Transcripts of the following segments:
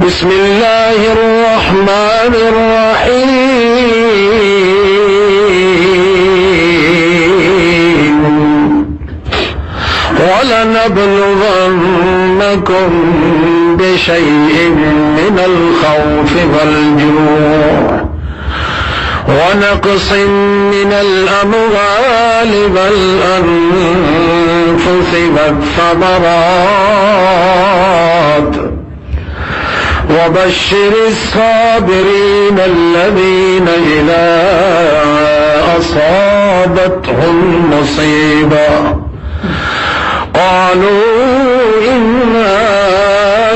بسم الله الرحمن الرحيم ولنبلونكم بشيء من الخوف والجوع ونقص من الأموال والأنفس والثمرات وبشر الصابرين الذين إذا أصابتهم مصيبة قالوا إنا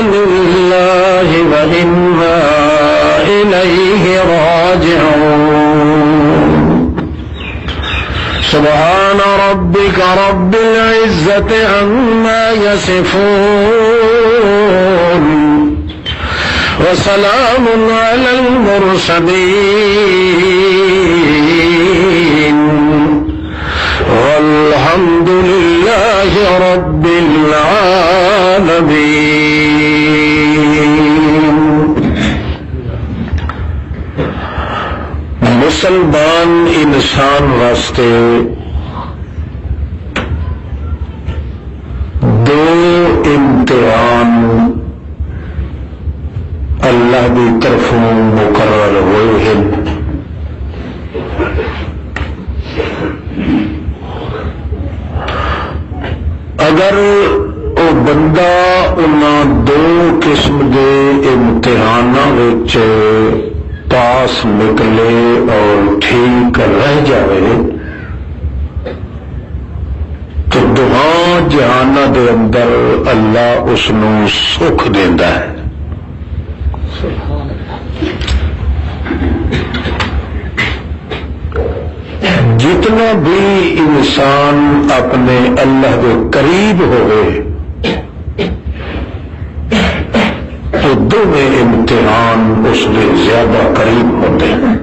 لله وإنا إليه راجعون سبحان ربك رب العزة عما يصفون وسلام على المرسلين والحمد لله رب العالمين. مسلمان انسان واسطے دو امتحان اللہ کی طرفوں مقرر ہوئے ہیں. اگر وہ بندہ انہاں دو قسم کے امتحانوں وچ پاس نکلے اور ٹھیک رہ جائے تو دعا جہانہ دے اندر اللہ اس نو سکھ دیندا ہے. جتنا بھی انسان اپنے اللہ کے قریب ہوئے تو دونوں امتحان اس کے زیادہ قریب ہوتے ہیں.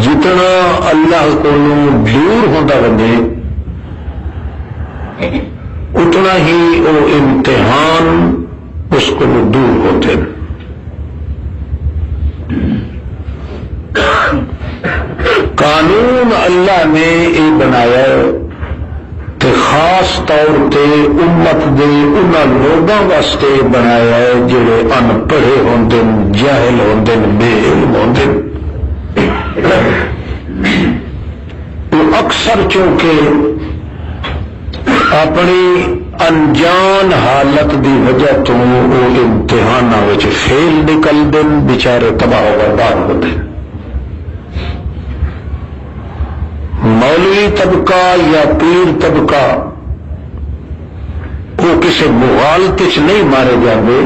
جتنا اللہ کو دور ہوتا بنے اتنا ہی وہ امتحان اس کو دور ہوتے ہیں. قانون اللہ نے یہ بنایا کہ خاص طور پہ امت دے انہاں لوگوں واسطے بنایا ہے جڑے ان پڑھے ہوندے جاہل ہوندے بے علم ہوندے. وہ اکثر چونکہ اپنی انجان حالت دی وجہ تو وہ امتحانوں وچ فیل نکلتے بیچارے تباہ و برباد ہوتے. مولوی طبقہ یا پیر طبقہ وہ کسی مغالطے چ نہیں مارے جاندے،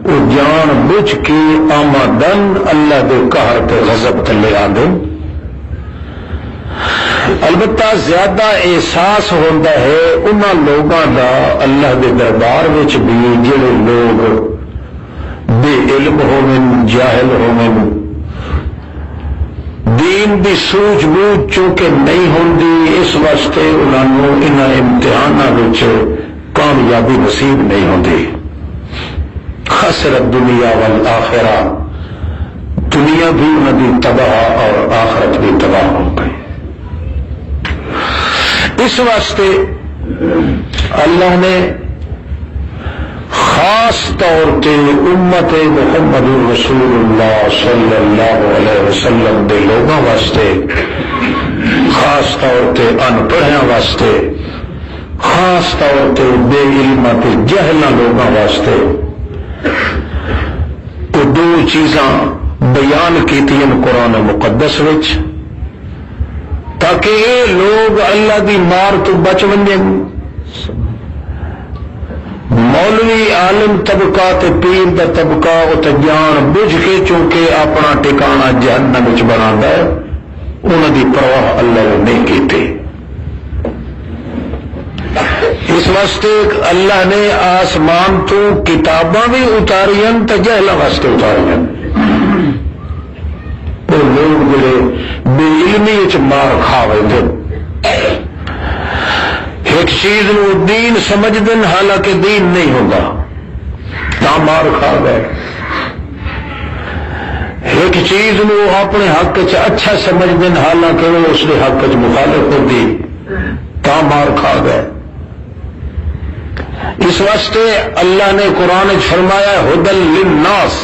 وہ جان بوجھ کے آمدن اللہ دے قہر تے غضب تلے آندے. البتہ زیادہ احساس ہوتا ہے انہاں لوگاں دا اللہ دے دربار وچ بھی جڑے لوگ بے علم ہوویں جاہل ہوویں دین دی سوجھ بوجھ چونکہ نہیں ہوندی اس واسطے انہوں انہاں امتحاناں وچ کامیابی نصیب نہیں ہوندی. خسرت دنیا والآخرہ، دنیا بھی انہاں دی تباہ اور آخرت بھی تباہ ہو گئی. اس واسطے اللہ نے خاص طور پہ امت محمد رسول اللہ صلی اللہ علیہ وسلم دے لوگوں واسطے، خاص طور پہ ان پڑھیاں واسطے، خاص طور پہ بے علماں تے جہلاں لوگوں واسطے وہ دو چیزاں بیان کیتیاں قرآن مقدس وچ تاکہ یہ لوگ اللہ دی مار تو بچ ونجن. مولوی عالم طبقہ تے پیر دا طبقہ وہ تے جان بوجھ کے چونکہ اپنا ٹھکانہ جہنم وچ بناتا ہے انہاں دی پرواہ اللہ نے نہیں کیتی. اس واسطے اللہ نے آسمان تو کتاباں بھی اتاریاں تے جہلاں واسطے اتاریاں. وہ لوگ جڑے بے علمی وچ مار کھا ویندے ایک چیز نو دین سمجھ دن حالانکہ دین نہیں ہوتا تا مار کھا گئے. ایک چیز نو اپنے حق چ اچھا سمجھ دن حالانکہ وہ اس کے حق چ مخالف ہوتی تا مار کھا گئے. اس واسطے اللہ نے قرآن فرمایا ہدل للناس،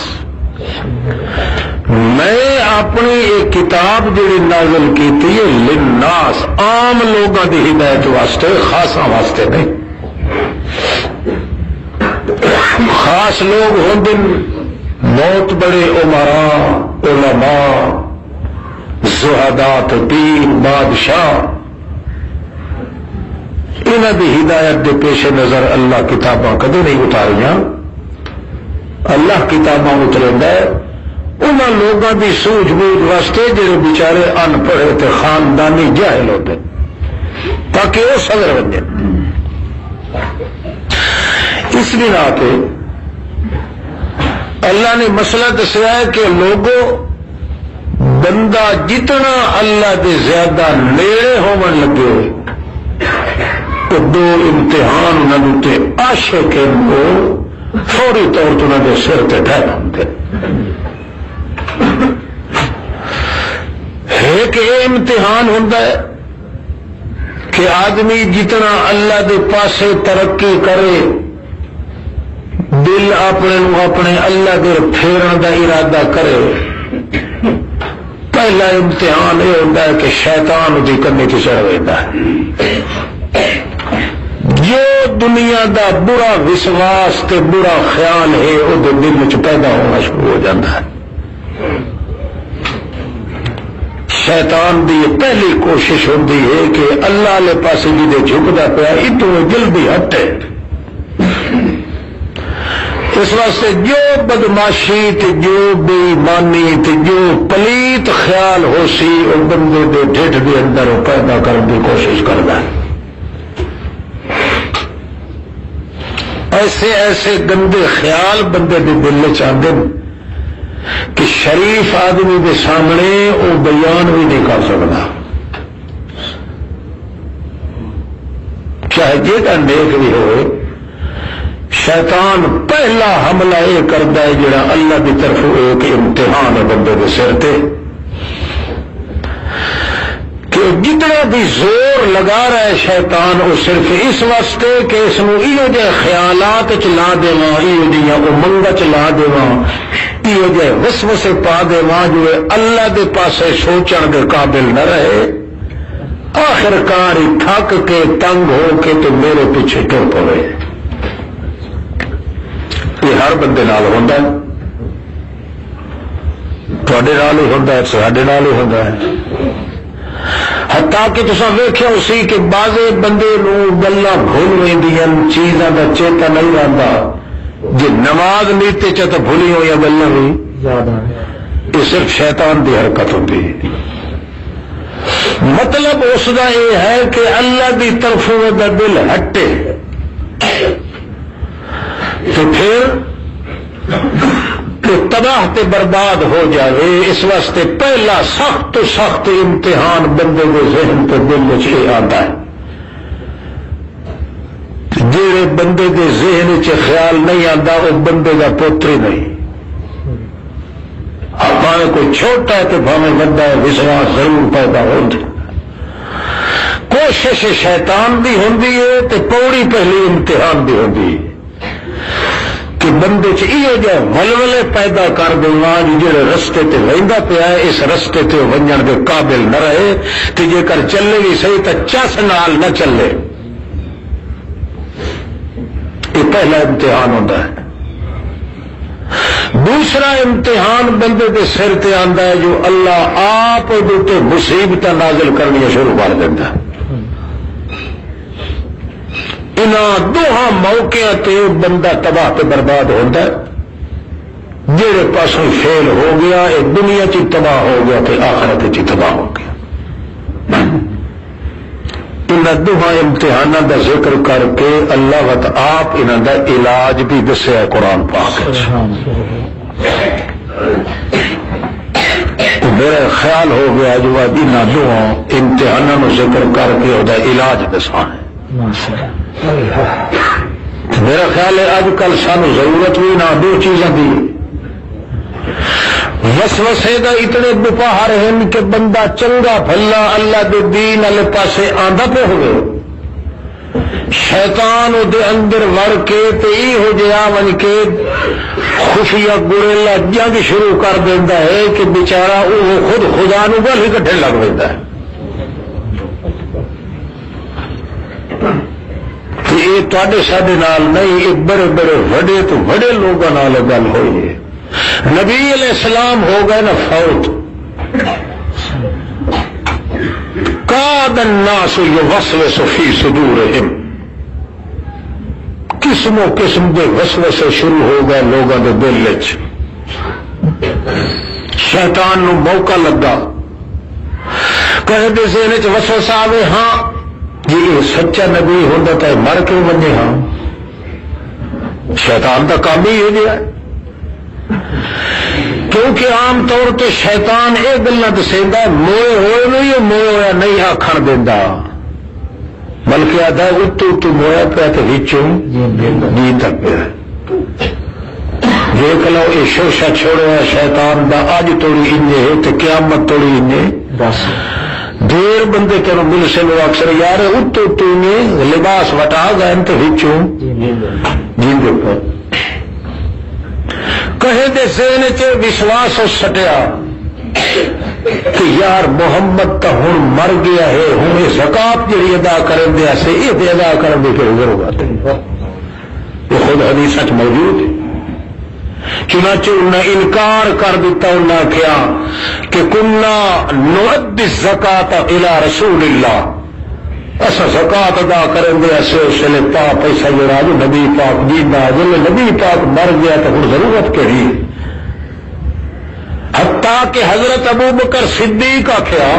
میں اپنی ایک کتاب جڑی نازل کی تھی للناس، عام لوگوں کی ہدایت واسطے، خاصاں واسطے نہیں. خاص لوگ ہوندے موت بڑے عمراء، علماء، زہداء، پیر، بادشاہ، انہاں دی ہدایت دے پیش نظر اللہ کتاباں کدے نہیں اتاریاں. اللہ کتاباں اتریندا ہے انہاں لوگاں دی سوجھ بوجھ واسطے جڑے بیچارے ان پڑھے تے خاندانی جاہل ہوتے تاکہ وہ صدر بن جائے. اس بنا پہ اللہ نے مسئلہ دسیا ہے کہ لوگوں بندہ جتنا اللہ دے زیادہ نیڑے ہون لگے تو دو امتحان انہوں تے عاشق کو فوری طور پر انہوں نے سر تے ٹھہر ہوتے. ایک یہ امتحان ہوتا ہے کہ آدمی جتنا اللہ دے پاسے ترقی کرے، دل اپنے اللہ دے پھیرن دا ارادہ کرے، پہلا امتحان یہ ہوتا ہے کہ شیطان دی کنی تے چڑھ ویتا ہے. جو دنیا دا برا وشواس تے برا خیال ہے وہ دل چ پیدا ہونا شروع ہو جاتا ہے. شیطان دی یہ پہلی کوشش ہوتی ہے کہ اللہ علیہ پاسے جی جھکتا پیا اتوں جلدی ہٹے. اس واسطے جو بدماشی تے جو بے ایمانی تے جو پلیت خیال ہو سی وہ بندے دے ڈھڈ دے اندر وہ پیدا کرنے کی کوشش کرتا ہے. ایسے ایسے گندے خیال بندے دے دل چاہتے ہیں کہ شریف آدمی دے سامنے وہ بیان بھی نہیں کر سکتا، چاہے جیتا نیک بھی ہوئے. شیطان پہلا حملہ یہ کرتا ہے جڑا اللہ کی طرف ایک امتحان ہے بندے کے سر تے کہ جتنا بھی زور لگا رہا ہے شیطان وہ صرف اس واسطے کہ اس نو ایو جے خیالات چلا دیواں، ایو جیاں امنگاں چلا دیواں، ایو جے وسوسے پا دیواں جو اللہ دے پاسے سوچن دے قابل نہ رہے. آخر کار ہی تھک کے تنگ ہو کے تو میرے پیچھے ٹر پڑے. یہ ہر بندے نال ہوندا ہے، تواڈے نال ہی ہوندا ہے، ساڈے نال ہی ہوندا ہے. حتیٰ کہ تساں ویکھیا اسی کہ بعضے بندے نو گلاں بھول ویندیاں، چیزاں دا چیتا نہیں رہندا. جی نماز نیتے چ تو بھولی ہوئی گلاں بھی یاد آ، یہ صرف شیطان دی حرکت ہوتی ہے. مطلب اس دا یہ ہے کہ اللہ دی طرفوں دا دل ہٹے تو پھر تباہ تے برباد ہو جائے. اس واسطے پہلا سخت تو سخت امتحان بندے کے ذہن تے دل چ آتا ہے. جڑے بندے کے ذہن چ خیال نہیں آتا وہ بندے کا پتر ہی نہیں. بھاوے کوئی چھوٹا ہے تو بھاوے بڑا ہے، وشواس ضرور پیدا ہوتا. کوشش شیطان بھی ہوندی ہے تے پوڑی پہلی امتحان بھی ہوندی ہے کہ بندے چیو جہ ولولے پیدا کر دوں جڑے رستے تے وہدا پیا ہے اس رستے تے ونجن کے قابل نہ رہے تے جے کر چلے بھی صحیح تو چس نال نہ چلے. یہ پہلا امتحان ہوتا ہے. دوسرا امتحان بندے کے سر تے آندا ہے جو اللہ آپ تے مصیبت نازل کرنی شروع کر دیتا ہے. انہاں دوہاں موقع تے بندہ تباہ تے برباد ہوتا ہے. جہے پاسوں فیل ہو گیا یہ دنیا چ تباہ ہو گیا تے آخرت چ تباہ ہو گیا. انہاں دوہاں امتحاناں دا ذکر کر کے اللہ وت آپ انہاں دا علاج بھی دسیا قرآن پاک میرا خیال ہو گیا جو انہاں دوہاں امتحاناں نو ذکر کر کے وہ علاج دسا ہے. میرا خیال ہے اج کل سانو ضرورت بھی نہ دو چیزوں کی، وسوسے دا اتنے بپہر ہیں کہ بندہ چنگا بھلا اللہ دے دین والے پاسے آندا پہ ہوئے، شیطان دے اندر وڑ کے تے ای ہو جیا ون کے خفیہ گڑیلا جنگ شروع کر دیندا ہے کہ بیچارہ وہ خود خدا نو گل ہی کٹھے لگ پیندا ہے۔ یہ تواڈے ساڈے نال نہیں، یہ بڑے بڑے وڈے تو وڈے لوگوں نال گل ہوئی ہے۔ نبی علیہ السلام ہو گئے نا فوت، کاد الناس یوسوس فی صدورہم، قسم و قسم کے وسوسے شروع ہو گئے لوگوں کے دل وچ، شیطان نو موقع لگا، کہے دے ذہن وچ وسوسہ آوے ہاں جی یہ سچا نبی ہوتا تو مر کے بنے، ہاں شیطان کا کام ہی ہو گیا، کیونکہ عام طور تے شیطان یہ گلا دسیندا موئے ہوئے نہیں موئے ہوا نہیں آخر دینا، بلکہ آدھا اتو مویا پیا تو وچوں جیتا پیا۔ دیکھ لو یہ شوشا چھوڑا شیطان دا اج توڑی انجے تو قیامت توڑی انجے بس دیر بندے کرو مل سے لو اکثر یار اتو تو لباس وٹا گئے تو وچوں جیندے پے، کہے دے ذہن چ وشواس سٹیا کہ یار محمد تو ہوں مر گیا ہے، ہوں یہ زکات جی ادا کرن دیا سے یہ ادا کرن دی پھر ضرورت ہے، یہ خود حدیث موجود ہے۔ چنانچہ انہیں انکار کر دیتا، انہیں آخیا کہ کنا نؤدی الزکات الی رسول اللہ، ایسا زکات ادا کریں دے ایسے اس نے پا پیسہ جڑا جو نبی پاک جینا، جب نبی پاک مر گیا تو پھر ضرورت کہی، حتیٰ کہ حضرت ابو بکر صدیق آخیا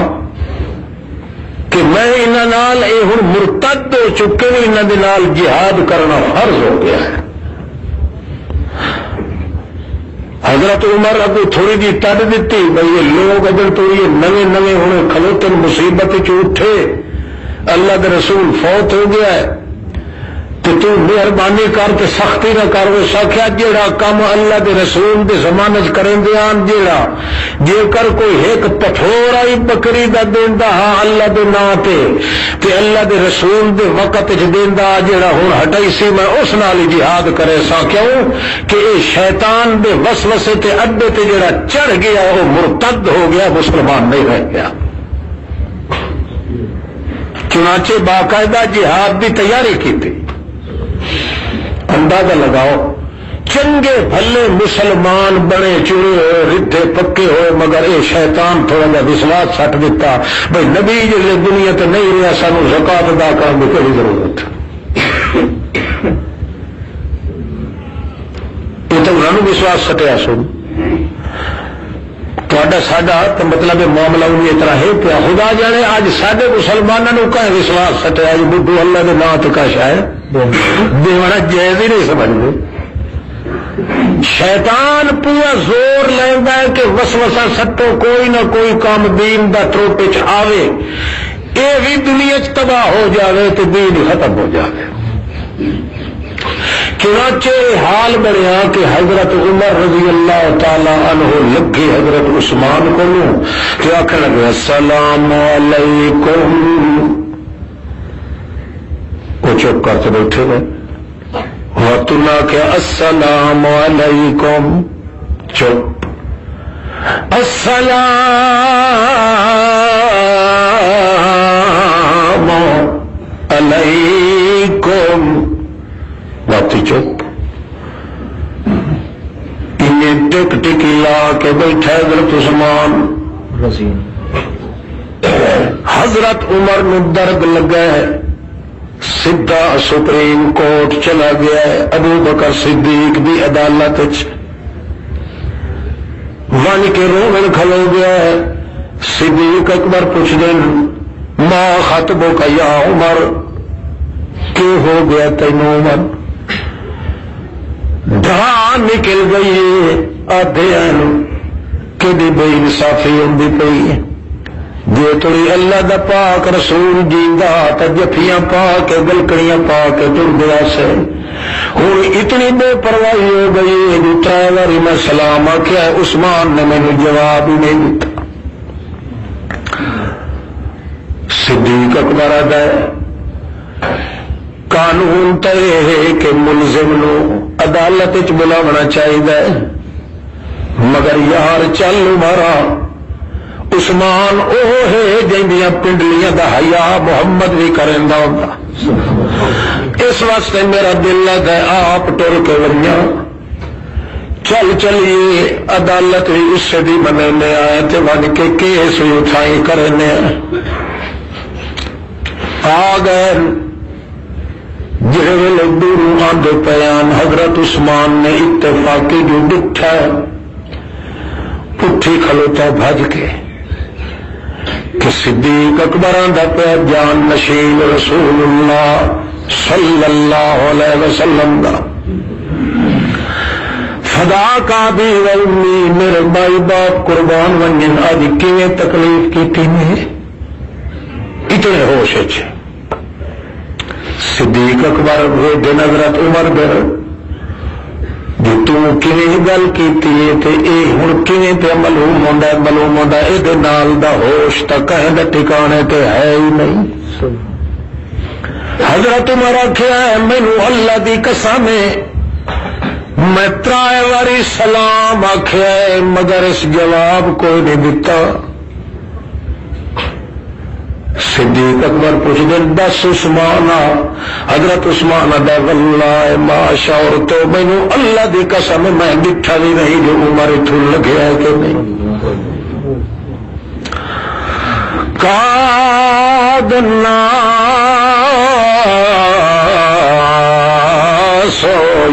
کہ میں انہاں نال اے ہن مرتد ہو چکے نے، انہاں دے نال جہاد کرنا فرض ہو گیا ہے۔ حضرت عمر اگو تھوڑی جی تد دیتی بھائی یہ لوگ اگر تو یہ نویں نویں ہونے کھلوتے مصیبت چ اٹھے، اللہ کے رسول فوت ہو گیا ہے تو مہربانی کر کے سختی نہ کر، وہ ساکھیا جیڑا کام اللہ دے رسول دے زمانے چ کریں دیان، جیڑا جے کر کوئی ایک پٹھور آئی بکری دا دیندا ہاں اللہ دے نام تے اللہ دے رسول دے وقت چ دیندا، جیڑا ہن ہٹائی سی میں اس نال ہی جہاد کرے سا، کیوں کہ اے شیطان دے وسوسے تے اڈے تے جیڑا چڑھ گیا وہ مرتد ہو گیا، مسلمان نہیں رہ گیا۔ چنانچہ باقاعدہ جہاد کی تیاری کی تھی۔ اندازہ لگاؤ چنگے بھلے مسلمان بڑے چڑے ہوئے ردے پکے ہوئے، مگر یہ شیطان تھوڑا جا وشواس سٹ دیتا بھائی نبی جی دنیا تے نہیں رہا، سانو زکات ادا کرنے کی کوئی ضرورت، یہ تو انہوں وشواس سٹیا سن ساڈا تو مطلب معاملہ ان کی طرح ہے پیا، خدا جانے اج سارے مسلمانوں کا وشواس سٹیا جی بدھو اللہ کے نام تک شاید دیونا جائز ہی نہیں سمجھتے۔ شیطان پورا زور لینا ہے کہ وسوسہ سٹو کوئی نہ کوئی کام دین دا تروٹے چ آوے، یہ بھی دنیا چ تباہ ہو جاوے تو دین ختم ہو جاوے۔ چنانچہ حال بنیا کہ حضرت عمر رضی اللہ تعالی عنہ لگے حضرت عثمان کو کہ آخر لگے السلام علیکم، وہ چپ کر کے بیٹھے گئے، وتنا کیا السلام علیکم، چپ، السلام علیکم، باتی چپ، انہیں ٹک ٹک لا کے بیٹھا حضرت عثمان، حضرت عمر میں درد لگا ہے، سیدھا سپریم کورٹ چلا گیا ہے، ابو بکر صدیق دی عدالت ون کے رومن کھلو گیا ہے، صدیق اکبر پوچھ دیں ما خطبو کا یا عمر، کیوں ہو گیا تینوں عمر؟ دھاں نکل گئی آدھے کہ بے انصافی ہوندی پئی، جے تھوڑی اللہ دا پاک رسول جیندا تے جفیاں پا کے گلکڑیاں پا کے ٹر گیا سے ہوں اتنی بے پرواہی ہو گئی جو 3 باری میں سلام آخیا عثمان نے مینوں جواب ہی نہیں دیتا. صدیق اکبر آدھا قانون تو یہ ہے کہ ملزم نو عدالت بلاونا چاہیے مگر یار چل مارا عثمان وہ ہے جنیاں پنڈلیاں دا حیا محمد بھی کریندا ہوندا. اس واسطے میرا دل لگا آپ ٹر کے وریا چل چلیے عدالت بھی اس دی بننے آئے تے بن کے کیس بھی اٹھائی کرنے آ گئے. جہے ویلے دوروں آدھے پیان حضرت عثمان نے اتفاقی جو ڈٹھا پٹھی کھلوتا بھج کے کہ صدیق اکبر دا پیا جان نشین رسول اللہ صلی اللہ علیہ وسلم دا فدا کا بھی ومی میرے بائی باپ قربان ونجن اج کیویں تکلیف کی نے اتنے ہوش اچھے. صدیق اکبر دے حضرت عمر در جو تیویں گل کی ہوں کیویں پہ معلوم ہوتا یہ دا ہوش تو کہیں دے ٹھکانے تے ہے ہی نہیں. حضرت عمر آخیا مینو اللہ دی قسم میں 3 باری سلام آخیا مگر اس جواب کوئی نہیں دیتا. صدیق اکبر پوچھ دے 10 عثمان حضرت عثمان دا واللہ ما شعرت مینو اللہ دی قسم میں ڈٹھا بھی نہیں جو عمر اتھوں لگیا ہے کہ نہیں. قاد الناس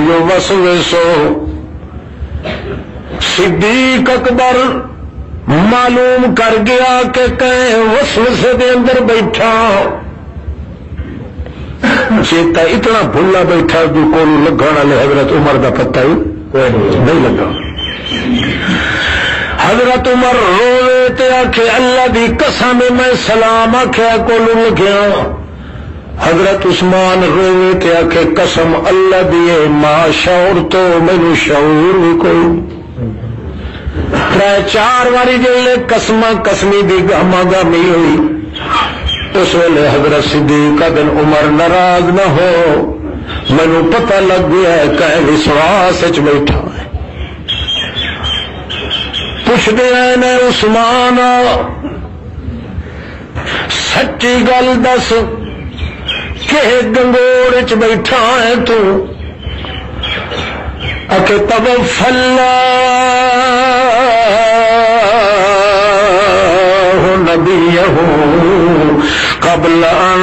یوسوسو صدیق اکبر معلوم کر گیا کہ کہیں وسوسے دے اندر بیٹھا چیتا اتنا بھلا بیٹھا جو کو لگا والے حضرت عمر دا پتہ ہی نہیں لگا. حضرت عمر روے تے آکھے اللہ دی قسم میں سلام آکھیا کو لگیا. حضرت عثمان روے تے آکھے قسم اللہ دی ما شعور تو مینوں شعور بھی کوئی 3-4 باری جلے قسمی دی گاما گامی ہوئی. اس ویلے حضرت صدیق بن عمر ناراض نہ ہو مینوں پتہ لگ گیا ہے کہ وسواس وچ بیٹھا ہے. پوچھتے ہیں نے عثمان سچی گل دس کہ گنگور وچ بیٹھا ہے تو اکے توفلہ نبیہ قبل ان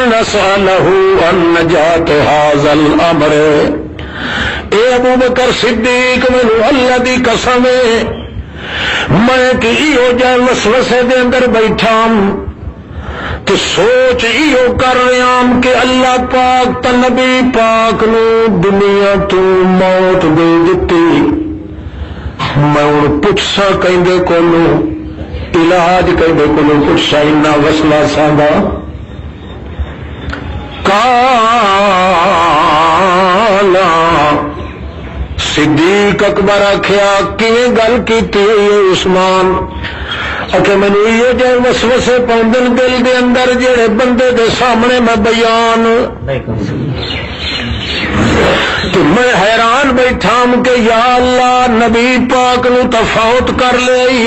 نسألہ ان نجات هذا الامر. اے ابو بکر صدیق مینوں اللہ دی قسم میں کہ ایو جائے وسوسے دے اندر بیٹھا تو سوچ ایو کر رہا کہ اللہ پاک تا نبی پاک نو دنیا تو موت دے دیتی. میں ہوں پوچھسا کہیں کولو علاج کہیں کولو پوچھسا اتنا وسلا سادا کالا. صدیق اکبر آخیا کیویں گل کیتی ہے عثمان کہ مینوں یہ جے وسوسے پاؤندے دل دے اندر جڑے بندے دے سامنے میں بیان تو میں حیران بیٹھا کہ یا اللہ نبی پاک نو تفاوت کر لئی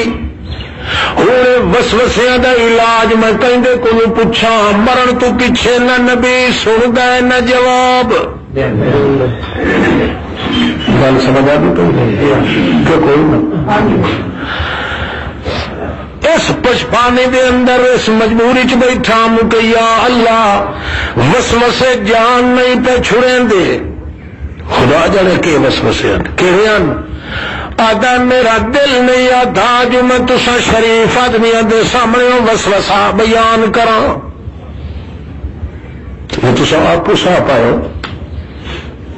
ہوں وسوسیاں دا علاج میں کہندے کولوں پوچھاں مرن تو پیچھے نہ نبی سن گئے نہ جواب. گل سمجھ آ گئی کہ کوئی نہ اس پشپانے دے اندر اس مجبوری چ بیٹھا ہوں کہ یا اللہ وسوسے جان نہیں پہ چھڑیں دے. خدا جانے کے وسوسے کہڑے آدھا میرا دل نہیں آتا جو میں تسا شریف آدمی دے سامنے وسوسہ بیان کراں. تسا آپ کو سا پاؤ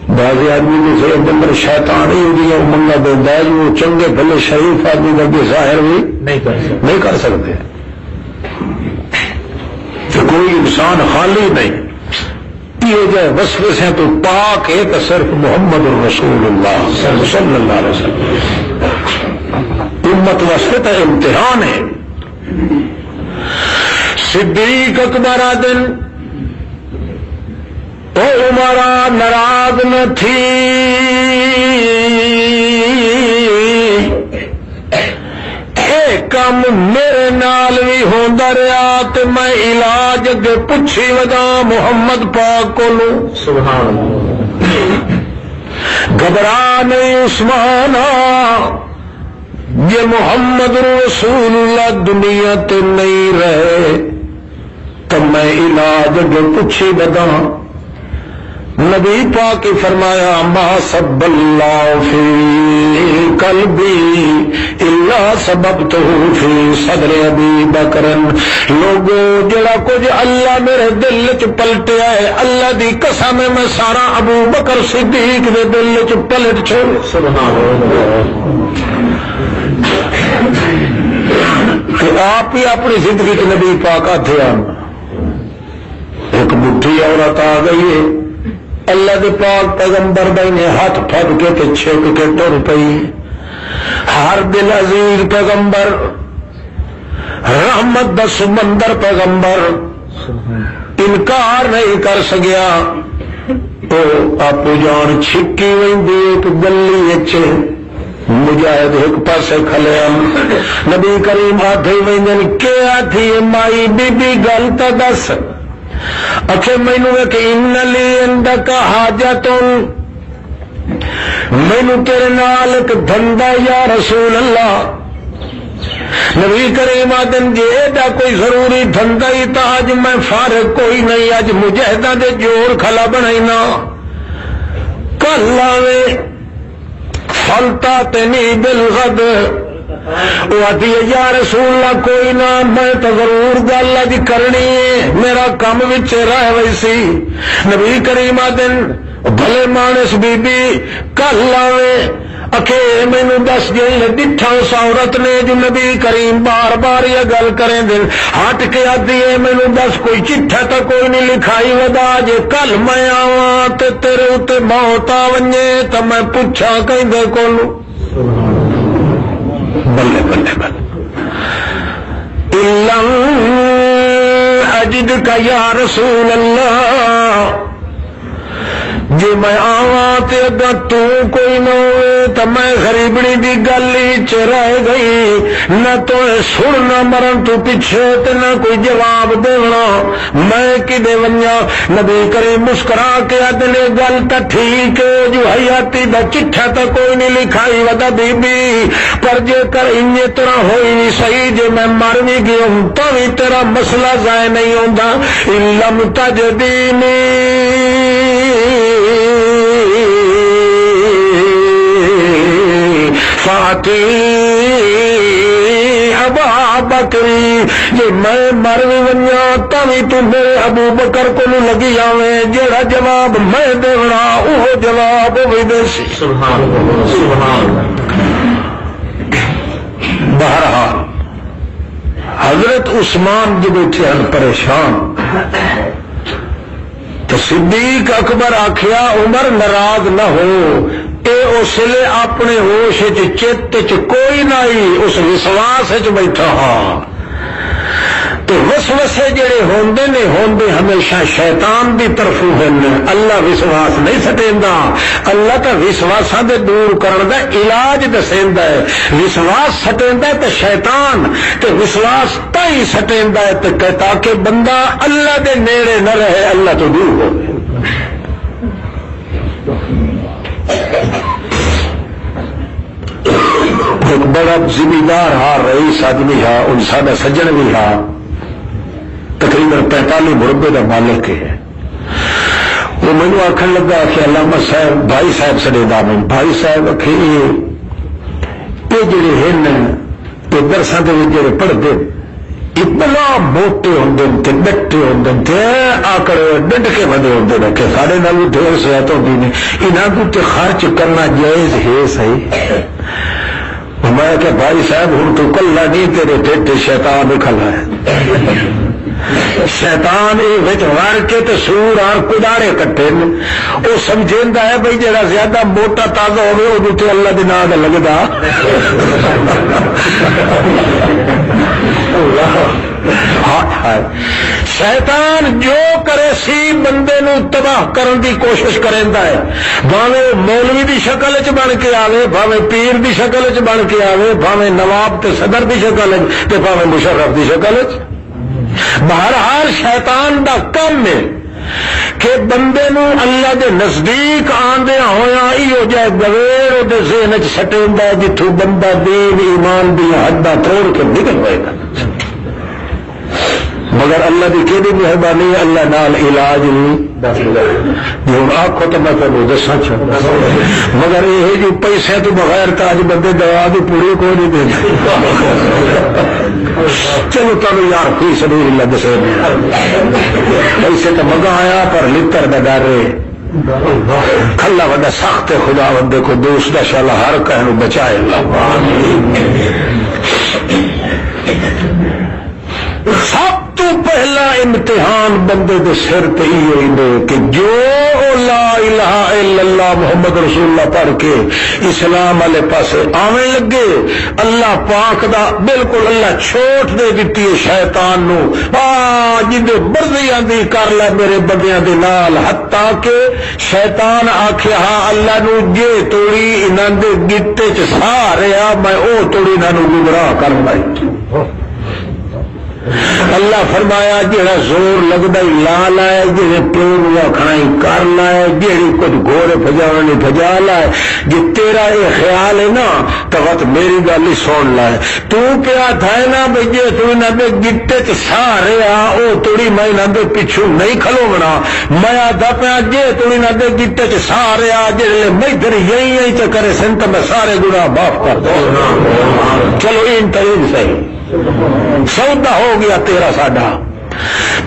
بعض آدمی کے اندر شیطان ہی ہوگی منگا دینا ہے وہ چنگے بھلے شریف آدمی کا ظاہر بھی نہیں کر سکتے کہ کوئی انسان خالی نہیں یہ جائے وسوسے تو پاک ایک صرف محمد الرسول اللہ صلی اللہ علیہ وسلم امت واسطے تو امتحان ہے. صدیق اکبر دن تو عمرہ ناراض نہ تھی اے کم میرے نال بھی ہوندا رہا تے میں علاج اگے پوچھی ودا محمد پاک کولو سبحان اللہ. گھبرا نہیں عثمان یہ محمد رسول اللہ دنیا تے نہیں رہے تو میں علاج اگے پوچھی ودا. نبی پاک فرمایا ما سب اللہ فی قلبی الا سببتہ فی صدر ابی بکر. لوگوں جڑا کچھ اللہ میرے دل چ پلٹیا ہے اللہ دی قسم میں سارا ابو بکر صدیق دے دل چ پلٹ چھوڑ. سبحان اللہ. کہ آپ ہی اپنی زندگی کے نبی پاک آتے ہیں. ایک بڈھی عورت آ گئی ہے اللہ دے پاک پیغمبر بھائی نے ہاتھ پھڑ کے تے چھک کے ٹر پئی. ہر دل عزیز پیغمبر رحمت دا سمندر پیغمبر انکار نہیں کر سکیا. تو آپ جان چھکی ویندی ایک گلی اچ مجاہد ایک پاسے کھلیا. نبی کریم آدھے ویندن کے آدھی مائی بی بی گل تا دس اچھے مینو ایک ان لی اندک حاجت مینو تیرے نال ایک دھندا یا رسول اللہ. نبی کریم آدم جی ایڈا کوئی ضروری دھندا ہی تا اج میں فارغ کوئی نہیں اج مجاہداں دے جوڑ کھلا بنائینا کل آوے فلتا تنی بالغد. وہ آتی ہے یا رسول اللہ کوئی نہ میں تو ضرور گل اج کرنی ہے میرا کم وچ رہ ویسی. نبی کریم آدن بھلے مانس بی بی کل آوے اکھے مینو دس جی ڈٹھا اس عورت نے جو نبی کریم بار بار یہ گل کریں دن ہٹ کے آدھی ہے مینو دس کوئی چٹھا تو کوئی نہیں لکھائی ودا جے کل میں آواں تے تیرے اتے موت آ ونجے تو میں پوچھا کہیں دے کولو. بلے بلے بلے لم اجد کا یا رسول اللہ جی میں آواں تے اگر تو کوئی نہ ہوئے تو میں غریبڑی دی گلی چ رہ گئی نہ تو سن نہ مرن تو پیچھے تے نہ کوئی جواب دینا میں کدے ونجا. نبی کریم مسکرا کے ادنے گل تا ٹھیک ہے جو حیاتی دا چٹھا تا کوئی نہیں لکھائی ودا بی بی پر جے کر انجے طرح ہوئی نہیں صحیح جے میں مر بھی گیا ہوں تو بھی تیرا مسئلہ ضائع نہیں ہوندا. لم تجدینی فاتی ابا بکری جی میں مر بھی ونجا تھی تو میرے ابو بکر کو لگی آویں جیڑا جواب میں دینا وہ جواب بھی دے سی. بہرحال حضرت عثمان جب بیٹھے ہیں پریشان تو صدیق اکبر آخیا عمر ناراض نہ ہو اے اس لیے اپنے ہوش چت کوئی نہیں اس وسواس بیٹھا ہاں. تو وسوسے جڑے ہوندے نے ہوندے ہمیشہ شیطان دی طرفوں ہیں. اللہ وسواس نہیں سٹیندا. اللہ تا وسواساں دے دور کرن دا علاج دسیندا ہے. وسواس سٹیندا ہے تے شیطان تے وسواس تائی سٹیندا ہے تے تاکہ بندہ اللہ دے نیڑے نہ رہے اللہ تو دور ہو. ایک بڑا زمیندار ہا رئیس آدمی ہا ان سادہ سجن بھی ہا تقریباً 45 مربے کا مالک ہے. وہ مینو آخر لگا کہ علامہ صاحب بھائی صاحب سڈے نام بھائی صاحب آخ یہ جڑے ہیں یہ درساں دے جڑے پڑھتے اتنا موٹے ہوندے تے ڈٹے ہوندے تے آکڑے ڈنڈ کے بندے ہوندے نے کہ سارے نال ڈھیر صحت ہوندی نے انہاں تے خرچ کرنا جائز ہے صحیح میں کہ بھائی صاحب ہوں تو کلا نہیں تیرے ٹھٹے شیطان کھلا ہے شیطان یہ وار کے تو سور اور کداڑے کٹے وہ سمجھا ہے بھائی جہاں زیادہ موٹا تازہ ہوگا وہ تو اللہ کے نام لگتا شیطان جو کرے سی بندے نو تباہ کرن دی کوشش کریندا ہے بھاویں مولوی دی شکل وچ بن کے آوے بھاویں پیر دی شکل وچ بن کے آوے بھاویں نواب تے صدر دی شکل وچ تے بھاویں مشرف دی شکل وچ بہرحال شیطان دا کم ہے کہ بندے نو اللہ دے نزدیک آندیا ہویا ایو جائے گویر او دے ذہن وچ سٹیندا ہے جتھوں بندہ دین ایمان دی حداں توڑ کے نکل پائے گا مگر اللہ کی کہڑی مہربانی ہے اللہ نال علاج نہیں جی ہوں آخو تو میں تمہیں دسا چاہتا مگر یہ جو پیسے تو بغیر تو اج بندے دوا بھی پوری کو نہیں دے چلو تمہیں یار کوئی سبھی اللہ دسے پیسے تو مگا آیا پر لتر کا ڈر کھلا بڑا سخت خدا بندے کو دوست کا شالا ہر کہنو بچائے سب تو پہلا امتحان بندے دے سر تے ہوئی کہ جو لا الہ الا اللہ محمد رسول اللہ پڑھ کے اسلام والے پاسے آویں لگے اللہ پاک دا بالکل اللہ چھوٹ دے دیتی ہے شیطان نو جندے مرضی آندی کر لے میرے بندیاں دے نال حتیٰ کہ شیطان آکھے ہاں اللہ نو جے توڑی انہاں دے گٹے چ ساریا میں او توڑی انہاں نو گمراہ کر لائی اللہ فرمایا جہاں زور لگتا ہی لا لائے جی پیو کھائی کر لائے جیڑی کچھ گھوڑے بجانے بجا لائے جی تیرا یہ خیال ہے نا تو وقت میری گل ہی سن لائے تو کیا تھا نا بھائی جی تھی گٹے چ سارے وہ توڑی میں دے پچھو نہیں کھلونا میں آدھا پیا جی تھی دے گٹے چ سارے جی میں پھر یہی چکرے سن تو میں سارے گناہ معاف کر دوں چلو ان ترین صحیح سودا ہو گیا تیرا ساڈا